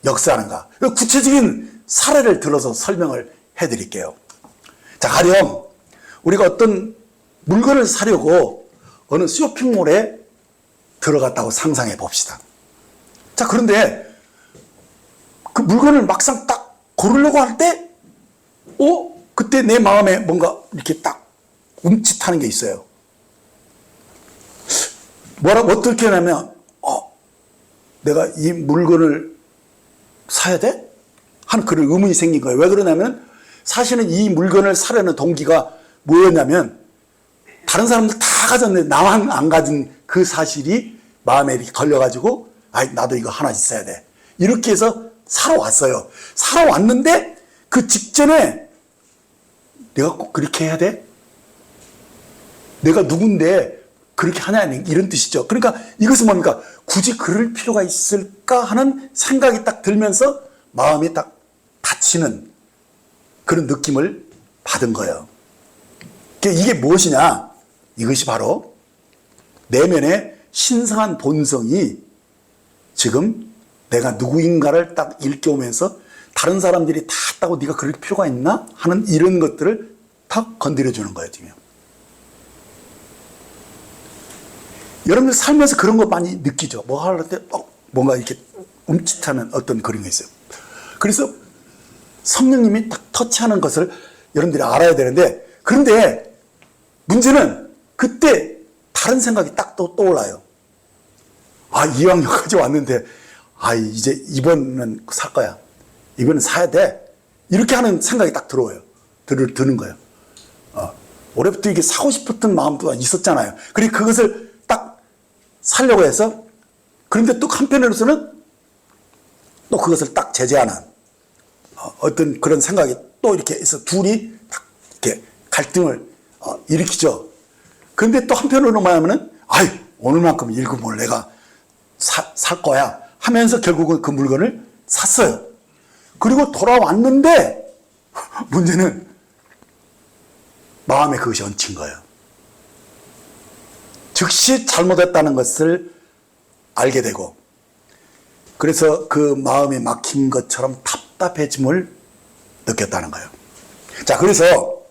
역사하는가, 구체적인 사례를 들어서 설명을 해드릴게요. 자, 가령 우리가 어떤 물건을 사려고 어느 쇼핑몰에 들어갔다고 상상해 봅시다. 자, 그런데 그 물건을 막상 딱 고르려고 할 때, 그때 내 마음에 뭔가 이렇게 딱 움찔하는 게 있어요. 어떻게 하냐면, 내가 이 물건을 사야 돼? 하는 그런 의문이 생긴 거예요. 왜 그러냐면, 사실은 이 물건을 사려는 동기가 뭐였냐면, 다른 사람들 다 가졌는데 나만 안 가진 그 사실이 마음에 이렇게 걸려가지고, 나도 이거 하나 있어야 돼. 이렇게 해서 사러 왔어요. 사러 왔는데 그 직전에 내가 꼭 그렇게 해야 돼? 내가 누군데 그렇게 하냐, 이런 뜻이죠. 그러니까 이것은 뭡니까? 굳이 그럴 필요가 있을까 하는 생각이 딱 들면서 마음이 딱 다치는 그런 느낌을 받은 거예요. 이게 무엇이냐? 이것이 바로 내면의 신성한 본성이 지금 내가 누구인가를 딱 일깨우면서 다른 사람들이 다 했다고 네가 그럴 필요가 있나? 하는 이런 것들을 다 건드려주는 거예요, 지금. 여러분들 살면서 그런 거 많이 느끼죠? 뭐 할 때 뭔가 이렇게 움찔하는 어떤 그런 게 있어요. 그래서 성령님이 딱 터치하는 것을 여러분들이 알아야 되는데, 그런데 문제는 그때 다른 생각이 딱 떠올라요. 이왕 여기까지 왔는데, 이제 이번은 살 거야. 이번은 사야 돼. 이렇게 하는 생각이 딱 드는 거예요. 올해부터 이게 사고 싶었던 마음도 있었잖아요. 그리고 그것을 딱 사려고 해서, 그런데 또 한편으로서는 또 그것을 딱 제재하는 어떤 그런 생각이 또 이렇게 해서 둘이 딱 이렇게 갈등을 일으키죠. 그런데 또 한편으로 말하면은, 오늘만큼 읽으면 내가 살 거야 하면서 결국은 그 물건을 샀어요. 그리고 돌아왔는데 문제는 마음에 그것이 얹힌 거예요. 즉시 잘못했다는 것을 알게 되고, 그래서 그 마음에 막힌 것처럼 답답해짐을 느꼈다는 거예요. 자, 그래서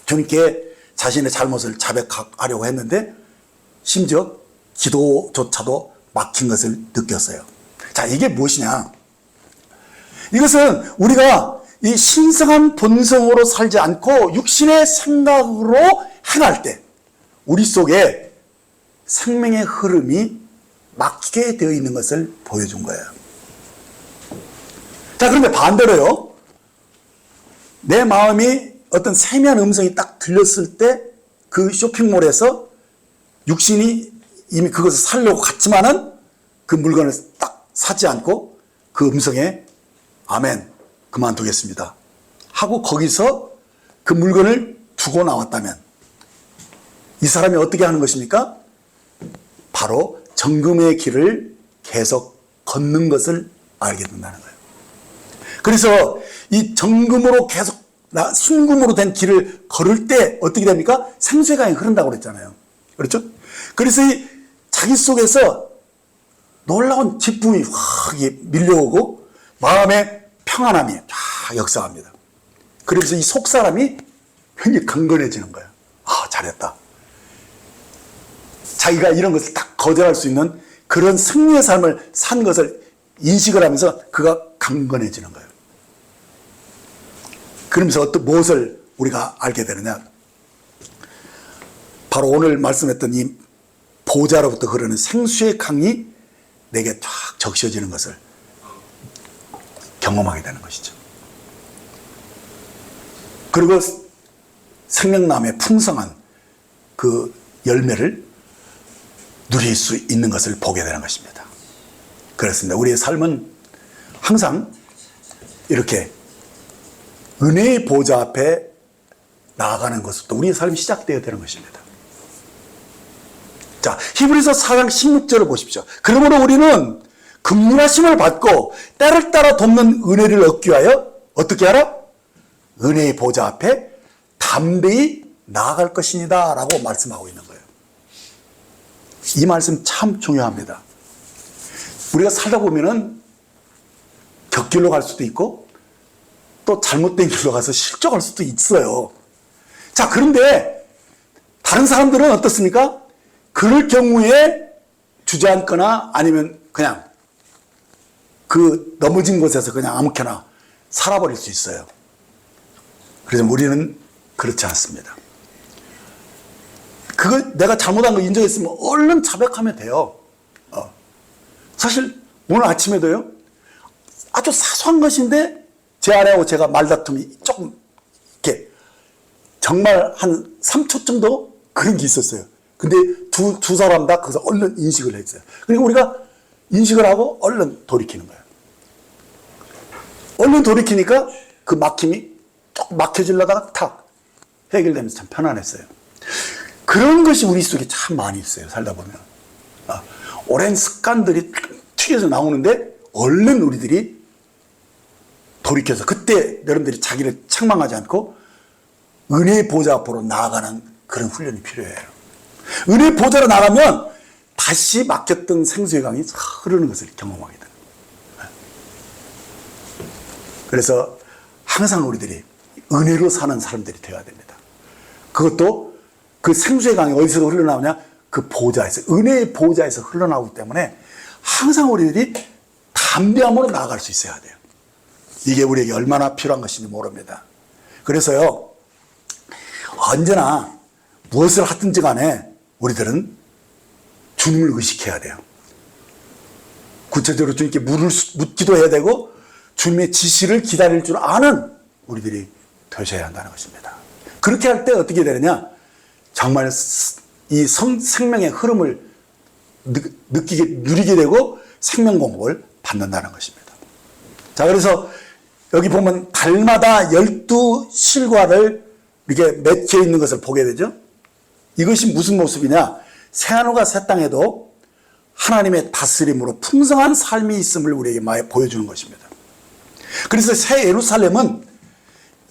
주님께 자신의 잘못을 자백하려고 했는데 심지어 기도조차도 막힌 것을 느꼈어요. 자, 이게 무엇이냐? 이것은 우리가 이 신성한 본성으로 살지 않고 육신의 생각으로 행할 때 우리 속에 생명의 흐름이 막히게 되어 있는 것을 보여준 거예요. 자, 그런데 반대로요. 내 마음이 어떤 세미한 음성이 딱 들렸을 때 그 쇼핑몰에서 육신이 이미 그것을 사려고 갔지만은 그 물건을 딱 사지 않고 그 음성에 아멘, 그만두겠습니다 하고 거기서 그 물건을 두고 나왔다면 이 사람이 어떻게 하는 것입니까? 바로 정금의 길을 계속 걷는 것을 알게 된다는 거예요. 그래서 이 정금으로 계속 순금으로 된 길을 걸을 때 어떻게 됩니까? 생수의 강이 흐른다고 그랬잖아요. 그렇죠? 그래서 이 자기 속에서 놀라운 기쁨이 확 밀려오고 마음의 평안함이 쫙 역사합니다. 그래서 이 속 사람이 굉장히 강건해지는 거예요. 아, 잘했다. 자기가 이런 것을 딱 거절할 수 있는 그런 승리의 삶을 산 것을 인식을 하면서 그가 강건해지는 거예요. 그러면서 무엇을 우리가 알게 되느냐? 바로 오늘 말씀했던 이 보좌로부터 흐르는 생수의 강이 내게 쫙 적셔지는 것을 경험하게 되는 것이죠. 그리고 생명나무의 풍성한 그 열매를 누릴 수 있는 것을 보게 되는 것입니다. 그렇습니다. 우리의 삶은 항상 이렇게 은혜의 보좌 앞에 나아가는 것부터 우리의 삶이 시작되어야 되는 것입니다. 자, 히브리서 4장 16절을 보십시오. 그러므로 우리는 긍휼하심을 받고 때를 따라 돕는 은혜를 얻기 위하여 어떻게 하라? 은혜의 보좌 앞에 담대히 나아갈 것이니다 라고 말씀하고 있는 거예요. 이 말씀 참 중요합니다. 우리가 살다 보면은 곁길로 갈 수도 있고 또 잘못된 길로 가서 실족할 수도 있어요. 자, 그런데 다른 사람들은 어떻습니까? 그럴 경우에 주저앉거나 아니면 그냥 그 넘어진 곳에서 그냥 아무렇게나 살아버릴 수 있어요. 그래서 우리는 그렇지 않습니다. 그거 내가 잘못한 거 인정했으면 얼른 자백하면 돼요. 사실 오늘 아침에도요. 아주 사소한 것인데 제 아내하고 제가 말다툼이 조금 이렇게 정말 한 3초 정도 그런 게 있었어요. 근데 두 사람 다 거기서 얼른 인식을 했어요. 그리고 우리가 인식을 하고 얼른 돌이키는 거예요. 얼른 돌이키니까 그 막힘이 조금 막혀지려다가 탁 해결되면서 참 편안했어요. 그런 것이 우리 속에 참 많이 있어요. 살다 보면. 오랜 습관들이 튀겨서 나오는데 얼른 우리들이 돌이켜서 그때 여러분들이 자기를 책망하지 않고 은혜의 보좌 앞으로 나아가는 그런 훈련이 필요해요. 은혜의 보좌로 나가면 다시 막혔던 생수의 강이 흐르는 것을 경험하게 됩니다. 그래서 항상 우리들이 은혜로 사는 사람들이 되어야 됩니다. 그것도 그 생수의 강이 어디서 흘러나오냐? 그 보좌에서, 은혜의 보좌에서 흘러나오기 때문에 항상 우리들이 담대함으로 나아갈 수 있어야 돼요. 이게 우리에게 얼마나 필요한 것인지 모릅니다. 그래서요, 언제나 무엇을 하든지 간에 우리들은 주님을 의식해야 돼요. 구체적으로 주님께 묻기도 해야 되고 주님의 지시를 기다릴 줄 아는 우리들이 되셔야 한다는 것입니다. 그렇게 할 때 어떻게 되느냐? 정말 이 생명의 흐름을 누리게 되고 생명공급을 받는다는 것입니다. 자, 그래서 여기 보면 달마다 12실과를 이렇게 맺혀 있는 것을 보게 되죠. 이것이 무슨 모습이냐? 새하늘과 새 땅에도 하나님의 다스림으로 풍성한 삶이 있음을 우리에게 보여주는 것입니다. 그래서 새 예루살렘은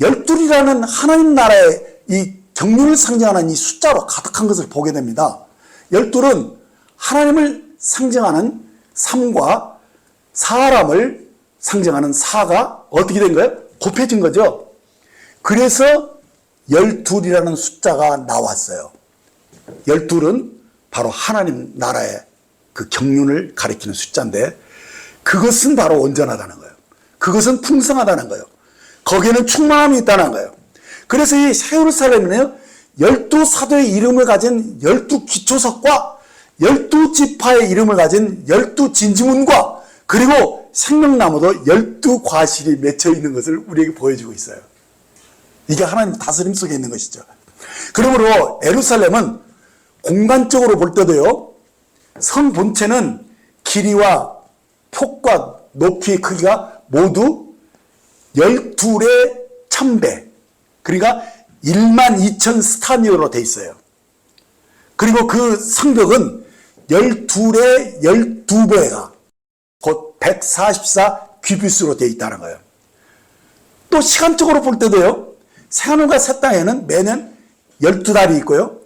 12이라는 하나님 나라의 이 경륜을 상징하는 이 숫자로 가득한 것을 보게 됩니다. 12은 하나님을 상징하는 3과 사람을 상징하는 4가 어떻게 된 거예요? 곱해진 거죠. 그래서 12이라는 숫자가 나왔어요. 12은 바로 하나님 나라의 그 경륜을 가리키는 숫자인데 그것은 바로 온전하다는 거예요. 그것은 풍성하다는 거예요. 거기에는 충만함이 있다는 거예요. 그래서 이 새 예루살렘은요, 12사도의 이름을 가진 12기초석과 12지파의 이름을 가진 12진지문과 그리고 생명나무도 12과실이 맺혀 있는 것을 우리에게 보여주고 있어요. 이게 하나님 다스림 속에 있는 것이죠. 그러므로 예루살렘은 공간적으로 볼 때도요, 성 본체는 길이와 폭과 높이의 크기가 모두 12의 1000배, 그러니까 12000 스타디오로 돼 있어요. 그리고 그 성벽은 12의 12배가 곧 144 규비스로 되어 있다는 거예요. 또 시간적으로 볼 때도요, 새하늘과 새 땅에는 매년 12달이 있고요,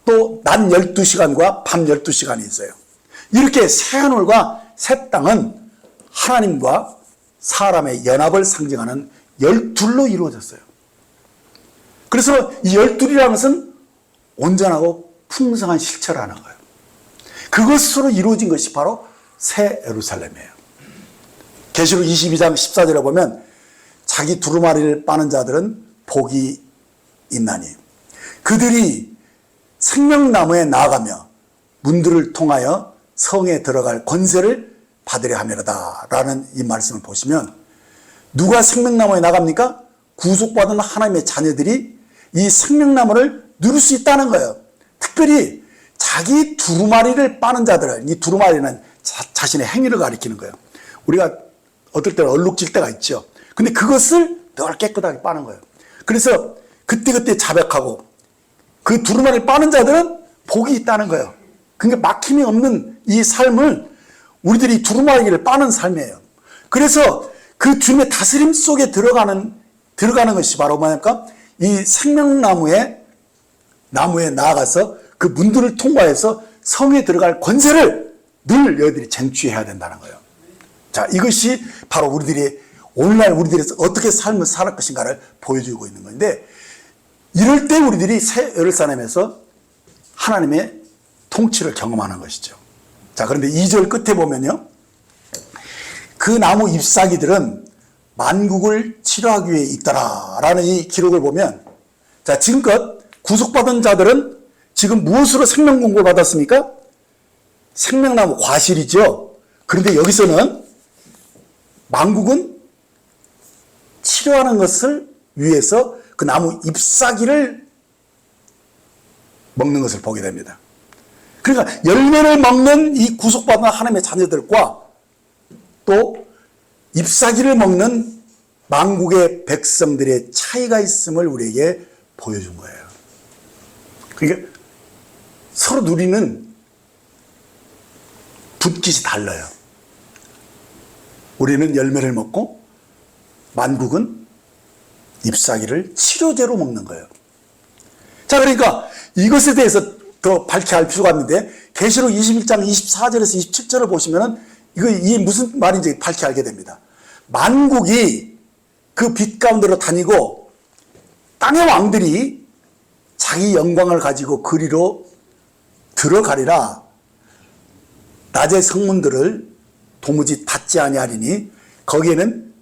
또 낮 12시간과 밤 12시간이 있어요. 이렇게 새하늘과 새 땅은 하나님과 사람의 연합을 상징하는 12로 이루어졌어요. 그래서 이 12이라는 것은 온전하고 풍성한 실체라는 거예요. 그것으로 이루어진 것이 바로 새 예루살렘이에요. 계시록 22장 14절에 보면 자기 두루마리를 빠는 자들은 복이 있나니 그들이 생명나무에 나아가며 문들을 통하여 성에 들어갈 권세를 받으려 함이로다 라는 이 말씀을 보시면, 누가 생명나무에 나갑니까? 구속받은 하나님의 자녀들이 이 생명나무를 누릴 수 있다는 거예요. 특별히 자기 두루마리를 빠는 자들을, 이 두루마리는 자신의 행위를 가리키는 거예요. 우리가 어떨 때는 얼룩질 때가 있죠. 근데 그것을 늘 깨끗하게 빠는 거예요. 그래서 그때그때 자백하고 그 두루마리를 빠는 자들은 복이 있다는 거예요. 그러니까 막힘이 없는 이 삶을 우리들이 두루마리를 빠는 삶이에요. 그래서 그 주님의 다스림 속에 들어가는 것이 바로 뭐냐니까 이 생명나무에 나아가서 그 문들을 통과해서 성에 들어갈 권세를 늘 너희들이 쟁취해야 된다는 거예요. 자, 이것이 바로 오늘날 우리들이 어떻게 삶을 살 것인가를 보여주고 있는 건데, 이럴 때 우리들이 새 예루살렘에서 하나님의 통치를 경험하는 것이죠. 자, 그런데 2절 끝에 보면요, 그 나무 잎사귀들은 만국을 치료하기 위해 있더라 라는 이 기록을 보면, 자, 지금껏 구속받은 자들은 지금 무엇으로 생명 공고를 받았습니까? 생명나무 과실이죠. 그런데 여기서는 만국은 치료하는 것을 위해서 그 나무 잎사귀를 먹는 것을 보게 됩니다. 그러니까 열매를 먹는 이 구속받은 하나님의 자녀들과 또 잎사귀를 먹는 만국의 백성들의 차이가 있음을 우리에게 보여준 거예요. 그러니까 서로 누리는 붓깃이 달라요. 우리는 열매를 먹고 만국은 잎사귀를 치료제로 먹는 거예요. 자, 그러니까 이것에 대해서 더 밝게 알 필요가 있는데, 계시록 21장 24절에서 27절을 보시면은 이게 무슨 말인지 밝게 알게 됩니다. 만국이 그 빛 가운데로 다니고 땅의 왕들이 자기 영광을 가지고 그리로 들어가리라. 낮의 성문들을 도무지 닫지 아니하리니 거기에는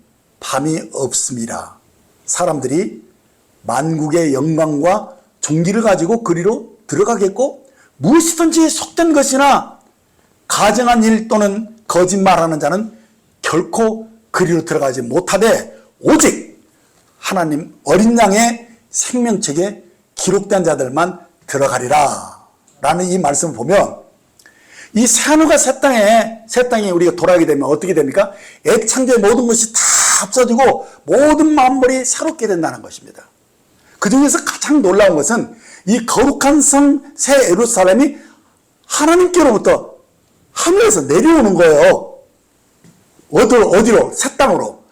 밤이 없음이라. 사람들이 만국의 영광과 존귀를 가지고 그리로 들어가겠고, 무엇이든지 속된 것이나 가증한 일 또는 거짓말하는 자는 결코 그리로 들어가지 못하되 오직 하나님 어린 양의 생명책에 기록된 자들만 들어가리라 라는 이 말씀을 보면, 이 새하늘과 새 땅에 우리가 돌아가게 되면 어떻게 됩니까? 애창조의 모든 것이 다 합쳐지고 모든 만물이 새롭게 된다는 것입니다. 그 중에서 가장 놀라운 것은 이 거룩한 성 새 예루살렘이 하나님께로부터 하늘에서 내려오는 거예요. 어디로? 새 땅으로.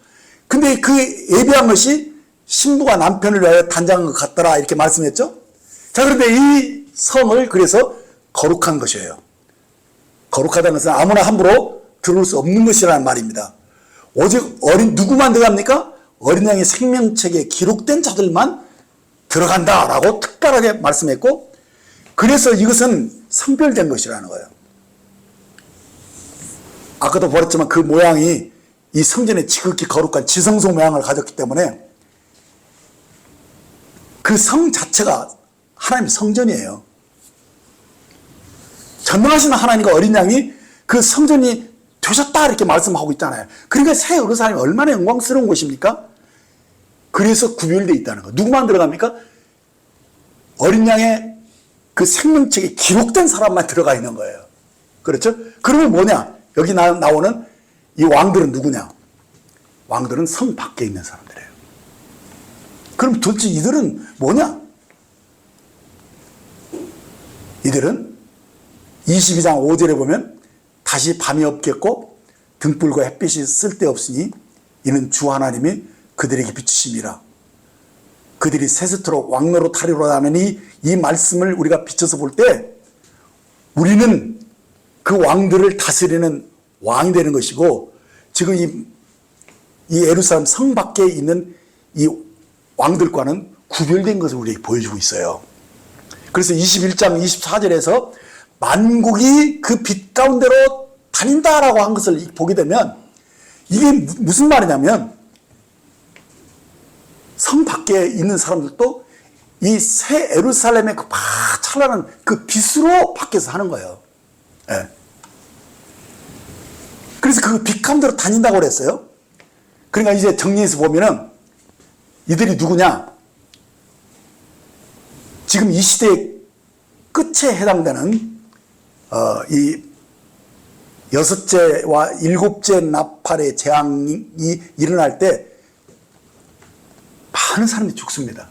근데 그 예비한 것이 신부가 남편을 위하여 단장한 것 같더라 이렇게 말씀했죠. 자, 그런데 이 성을 그래서 거룩한 것이에요. 거룩하다는 것은 아무나 함부로 들어올 수 없는 것이라는 말입니다. 오직 누구만 들어갑니까? 어린 양의 생명책에 기록된 자들만 들어간다라고 특별하게 말씀했고, 그래서 이것은 선별된 것이라는 거예요. 아까도 보았지만 그 모양이 이 성전의 지극히 거룩한 지성소 모양을 가졌기 때문에 그 성 자체가 하나님의 성전이에요. 전능하신 하나님과 어린 양이 그 성전이 되셨다 이렇게 말씀하고 있잖아요. 그러니까 새 예루살렘이 얼마나 영광스러운 곳입니까? 그래서 구별되어 있다는 거. 누구만 들어갑니까? 어린 양의 그 생명책에 기록된 사람만 들어가 있는 거예요. 그렇죠? 그러면 뭐냐? 여기 나오는 이 왕들은 누구냐? 왕들은 성 밖에 있는 사람들이에요. 그럼 도대체 이들은 뭐냐? 이들은 22장 5절에 보면 다시 밤이 없겠고 등불과 햇빛이 쓸데없으니 이는 주 하나님이 그들에게 비추심이라. 그들이 세스토록 왕노릇하리로다 하느니 이 말씀을 우리가 비춰서 볼 때 우리는 그 왕들을 다스리는 왕이 되는 것이고 지금 이 예루살렘 성 밖에 있는 이 왕들과는 구별된 것을 우리에게 보여주고 있어요. 그래서 21장 24절에서 만국이 그 빛 가운데로 다닌다라고 한 것을 보게 되면 이게 무슨 말이냐면 성 밖에 있는 사람들도 이 새 예루살렘의 그 찬란한 그 빛으로 밖에서 하는 거예요. 네. 그래서 그 빛 가운데로 다닌다고 그랬어요. 그러니까 이제 정리해서 보면은 이들이 누구냐? 지금 이 시대의 끝에 해당되는 이 여섯째와 일곱째 나팔의 재앙이 일어날 때 많은 사람이 죽습니다.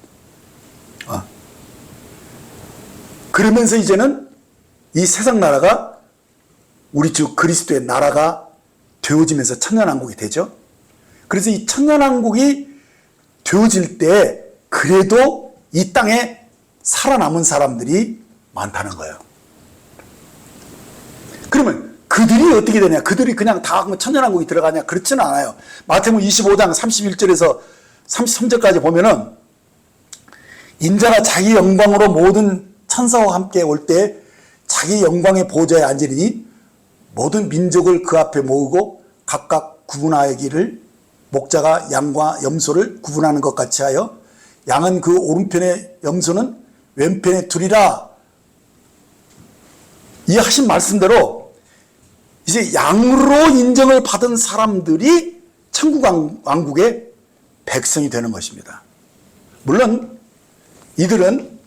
그러면서 이제는 이 세상 나라가 우리 주 그리스도의 나라가 되어지면서 천년왕국이 되죠. 그래서 이 천년왕국이 되어질 때 그래도 이 땅에 살아남은 사람들이 많다는 거예요. 그러면 그들이 어떻게 되냐? 그들이 그냥 다 천년왕국이 들어가냐? 그렇지는 않아요. 마태복음 25장 31절에서 33절까지 보면은 인자가 자기 영광으로 모든 천사와 함께 올 때 자기 영광의 보좌에 앉으리니 모든 민족을 그 앞에 모으고 각각 구분하기를 목자가 양과 염소를 구분하는 것 같이 하여 양은 그 오른편에 염소는 왼편에 두리라. 이 하신 말씀대로 이제 양으로 인정을 받은 사람들이 천국 왕국의 백성이 되는 것입니다. 물론 이들은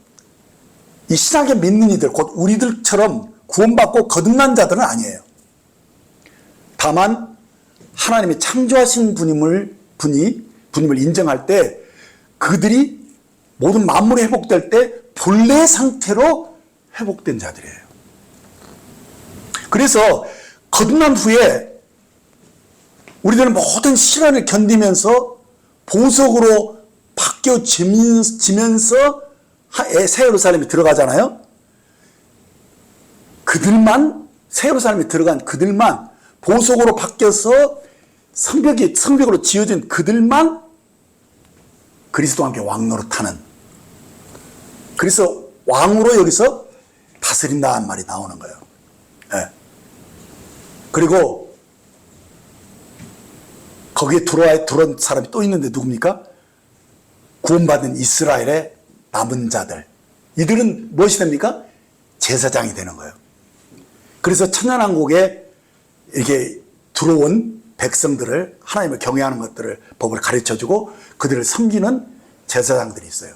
이 신약에 믿는 이들, 곧 우리들처럼 구원받고 거듭난 자들은 아니에요. 다만 하나님이 창조하신 분임을 인정할 때 그들이 모든 만물이 회복될 때 본래 상태로 회복된 자들이에요. 그래서 거듭난 후에 우리들은 모든 시련을 견디면서 보석으로 바뀌어지면서 새 예루살렘에 들어가잖아요. 그들만, 새 예루살렘에 들어간 그들만, 보석으로 바뀌어서 성벽으로 지어진 그들만 그리스도와 함께 왕노릇하는, 그래서 왕으로 여기서 다스린다는 말이 나오는 거예요. 네. 그리고 거기에 들어온 사람이 또 있는데 누굽니까? 구원받은 이스라엘의 남은 자들. 이들은 무엇이 됩니까? 제사장이 되는 거예요. 그래서 천년왕국에 이렇게 들어온 백성들을, 하나님을 경외하는 것들을, 법을 가르쳐주고 그들을 섬기는 제사장들이 있어요.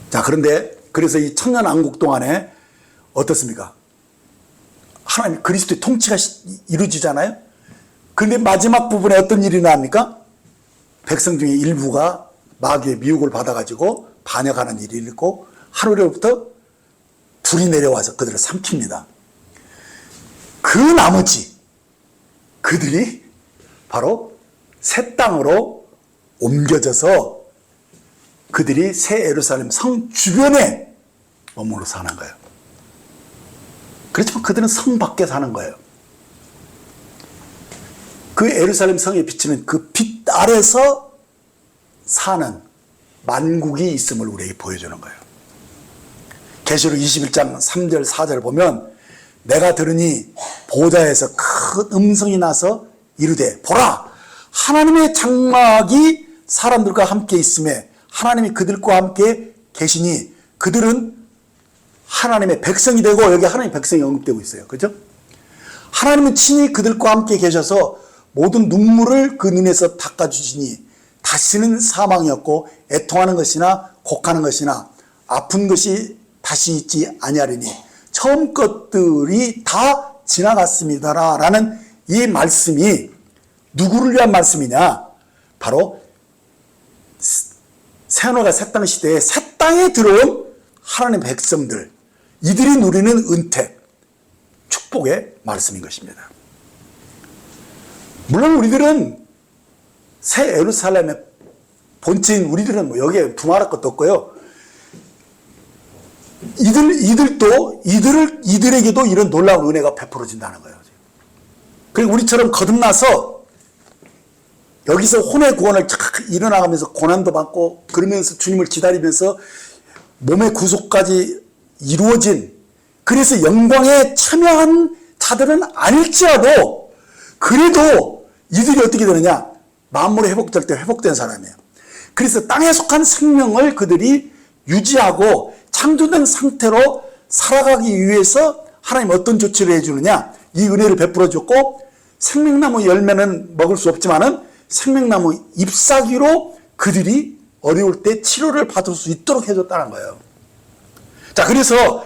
자, 그런데 그래서 이 천년왕국 동안에 어떻습니까? 하나님 그리스도의 통치가 이루어지잖아요. 그런데 마지막 부분에 어떤 일이 나옵니까? 백성 중에 일부가 마귀의 미혹을 받아가지고 반역하는 일이 있고 하루에부터 불이 내려와서 그들을 삼킵니다. 그 나머지 그들이 바로 새 땅으로 옮겨져서 그들이 새 예루살렘 성 주변에 머물러 사는 거예요. 그렇지만 그들은 성 밖에 사는 거예요. 그 예루살렘 성에 비치는 그 빛 아래서 사는 만국이 있음을 우리에게 보여주는 거예요. 계시록 21장 3절 4절을 보면 내가 들으니 보좌에서 큰 음성이 나서 이르되 보라 하나님의 장막이 사람들과 함께 있음에 하나님이 그들과 함께 계시니 그들은 하나님의 백성이 되고, 여기 하나님의 백성이 언급되고 있어요. 그죠? 하나님은 친히 그들과 함께 계셔서 모든 눈물을 그 눈에서 닦아주시니 다시는 사망이 없고 애통하는 것이나 곡하는 것이나 아픈 것이 다시 있지 아니하리니 처음 것들이 다 지나갔습니다 라는 이 말씀이 누구를 위한 말씀이냐? 바로 새하늘과 새 땅 시대에 새 땅에 들어온 하나님의 백성들, 이들이 누리는 은택, 축복의 말씀인 것입니다. 물론 우리들은 새 예루살렘의 본체인 우리들은 뭐 여기에 두말할 것도 없고요. 이들에게도 이런 놀라운 은혜가 베풀어진다는 거예요. 그리고 우리처럼 거듭나서 여기서 혼의 구원을 일어나가면서 고난도 받고 그러면서 주님을 기다리면서 몸의 구속까지 이루어진, 그래서 영광에 참여한 자들은 아닐지라도 그래도 이들이 어떻게 되느냐? 만물이 회복될 때 회복된 사람이에요. 그래서 땅에 속한 생명을 그들이 유지하고 창조된 상태로 살아가기 위해서 하나님 어떤 조치를 해주느냐? 이 은혜를 베풀어 줬고, 생명나무 열매는 먹을 수 없지만은 생명나무 잎사귀로 그들이 어려울 때 치료를 받을 수 있도록 해줬다는 거예요. 자, 그래서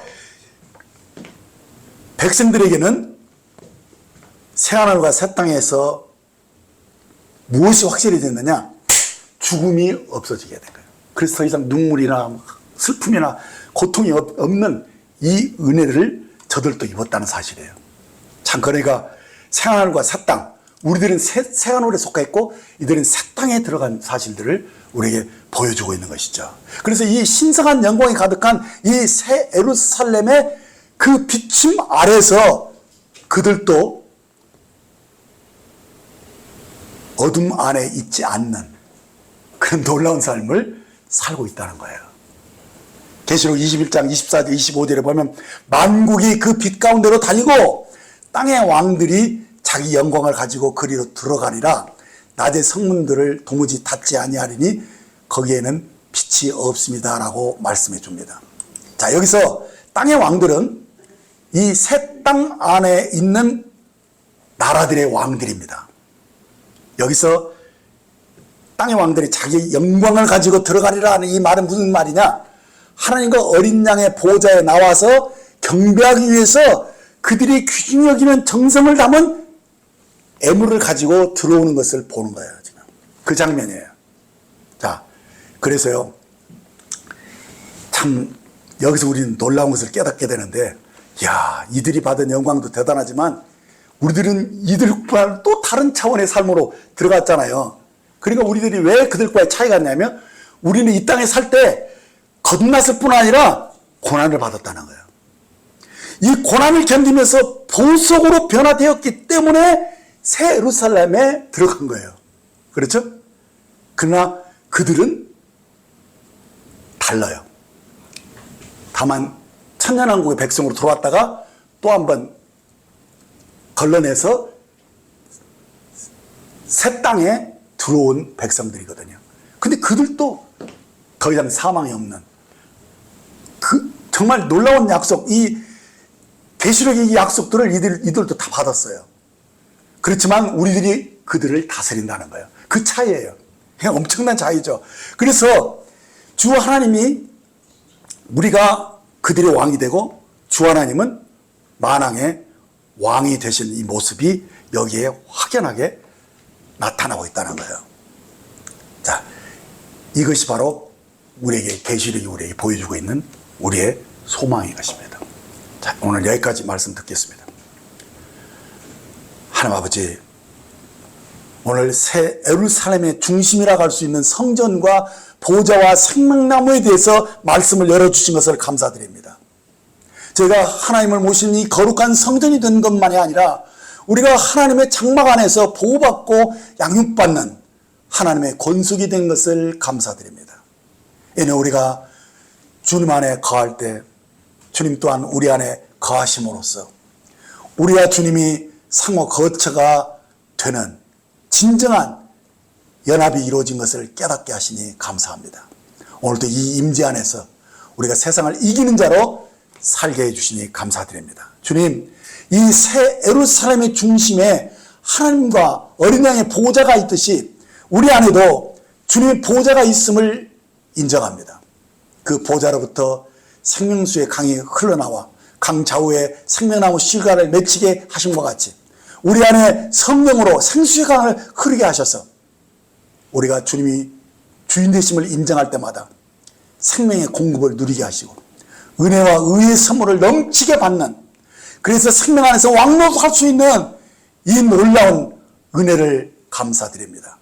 백성들에게는 새하늘과 새 땅에서 무엇이 확실히 됐느냐? 죽음이 없어지게 된 거예요. 그래서 더 이상 눈물이나 슬픔이나 고통이 없는 이 은혜를 저들도 입었다는 사실이에요. 참, 그러니까 새하늘과 새 땅, 우리들은 새하늘에 속해 있고 이들은 새 땅에 들어간 사실들을 우리에게 보여주고 있는 것이죠. 그래서 이 신성한 영광이 가득한 이 새 예루살렘의 그 비춤 아래서 그들도 어둠 안에 있지 않는 그런 놀라운 삶을 살고 있다는 거예요. 계시록 21장 24절 25절에 보면 만국이 그 빛 가운데로 달리고 땅의 왕들이 자기 영광을 가지고 그리로 들어가리라. 낮의 성문들을 도무지 닫지 아니하리니 거기에는 빛이 없습니다 라고 말씀해 줍니다. 자, 여기서 땅의 왕들은 이 새 땅 안에 있는 나라들의 왕들입니다. 여기서 땅의 왕들이 자기 영광을 가지고 들어가리라 하는 이 말은 무슨 말이냐? 하나님과 어린 양의 보좌에 나와서 경배하기 위해서 그들이 귀중히 여기는 정성을 담은 애물을 가지고 들어오는 것을 보는 거예요. 지금 그 장면이에요. 자, 그래서요, 참 여기서 우리는 놀라운 것을 깨닫게 되는데, 야, 이들이 받은 영광도 대단하지만 우리들은 이들과 또 다른 차원의 삶으로 들어갔잖아요. 그러니까 우리들이 왜 그들과의 차이가 있냐면, 우리는 이 땅에 살 때 거듭났을 뿐 아니라 고난을 받았다는 거예요. 이 고난을 견디면서 보석으로 변화되었기 때문에 새 예루살렘에 들어간 거예요. 그렇죠? 그러나 그들은 달라요. 다만 천년왕국의 백성으로 돌아왔다가 또 한번 걸러내서 새 땅에 들어온 백성들이거든요. 근데 그들도 더 이상 사망이 없는 그 정말 놀라운 약속, 이 계시록의 이 약속들을 이들도 다 받았어요. 그렇지만 우리들이 그들을 다스린다는 거예요. 그 차이예요. 그냥 엄청난 차이죠. 그래서 주 하나님이 우리가 그들의 왕이 되고 주 하나님은 만왕의 왕이 되신 이 모습이 여기에 확연하게 나타나고 있다는 거예요. 자, 이것이 바로 우리에게 계시록이 우리에게 보여주고 있는 우리의 소망인 것입니다. 자, 오늘 여기까지 말씀 듣겠습니다. 하나님 아버지, 오늘 새 예루살렘의 중심이라고 할 수 있는 성전과 보좌와 생명나무에 대해서 말씀을 열어주신 것을 감사드립니다. 저희가 하나님을 모신 이 거룩한 성전이 된 것만이 아니라 우리가 하나님의 장막 안에서 보호받고 양육받는 하나님의 권속이 된 것을 감사드립니다. 이는 우리가 주님 안에 거할 때 주님 또한 우리 안에 거하심으로써 우리와 주님이 상호 거처가 저는 진정한 연합이 이루어진 것을 깨닫게 하시니 감사합니다. 오늘도 이 임재 안에서 우리가 세상을 이기는 자로 살게 해주시니 감사드립니다. 주님, 이 새 예루살렘의 중심에 하나님과 어린 양의 보호자가 있듯이 우리 안에도 주님의 보호자가 있음을 인정합니다. 그 보호자로부터 생명수의 강이 흘러나와 강 좌우에 생명나무 실과를 맺히게 하신 것 같이 우리 안에 성령으로 생수의 강을 흐르게 하셔서 우리가 주님이 주인 되심을 인정할 때마다 생명의 공급을 누리게 하시고 은혜와 의의 선물을 넘치게 받는, 그래서 생명 안에서 왕노할 수 있는 이 놀라운 은혜를 감사드립니다.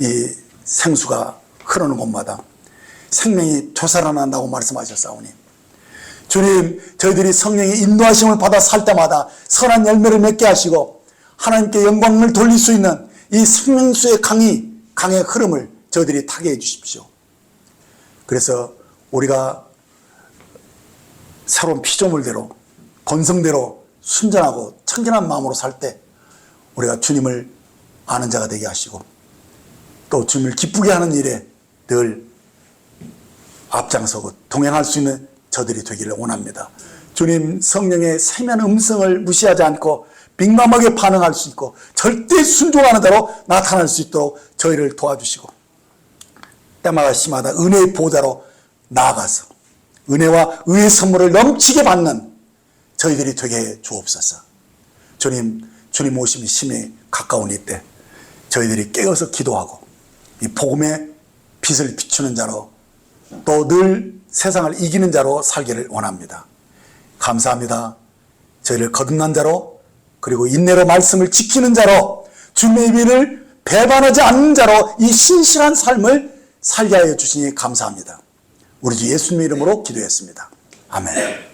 이 생수가 흐르는 곳마다 생명이 되살아난다고 말씀하셨사오니 주님, 저희들이 성령의 인도하심을 받아 살 때마다 선한 열매를 맺게 하시고 하나님께 영광을 돌릴 수 있는 이 생명수의 강의 흐름을 저희들이 타게 해주십시오. 그래서 우리가 새로운 피조물대로 본성대로 순전하고 청결한 마음으로 살 때 우리가 주님을 아는 자가 되게 하시고 또 주님을 기쁘게 하는 일에 늘 앞장서고 동행할 수 있는 저들이 되기를 원합니다. 주님, 성령의 세미한 음성을 무시하지 않고 민감하게 반응할 수 있고 절대 순종하는 대로 나타날 수 있도록 저희를 도와주시고 때마다 시마다 은혜의 보좌로 나아가서 은혜와 의의 선물을 넘치게 받는 저희들이 되게 해 주옵소서. 주님 오심이 심히 가까운 이때 저희들이 깨어서 기도하고 이 복음의 빛을 비추는 자로 또 늘 세상을 이기는 자로 살기를 원합니다. 감사합니다. 저희를 거듭난 자로 그리고 인내로 말씀을 지키는 자로 주님의 비를 배반하지 않는 자로 이 신실한 삶을 살게 하여 주시니 감사합니다. 우리 주 예수님의 이름으로 기도했습니다. 아멘.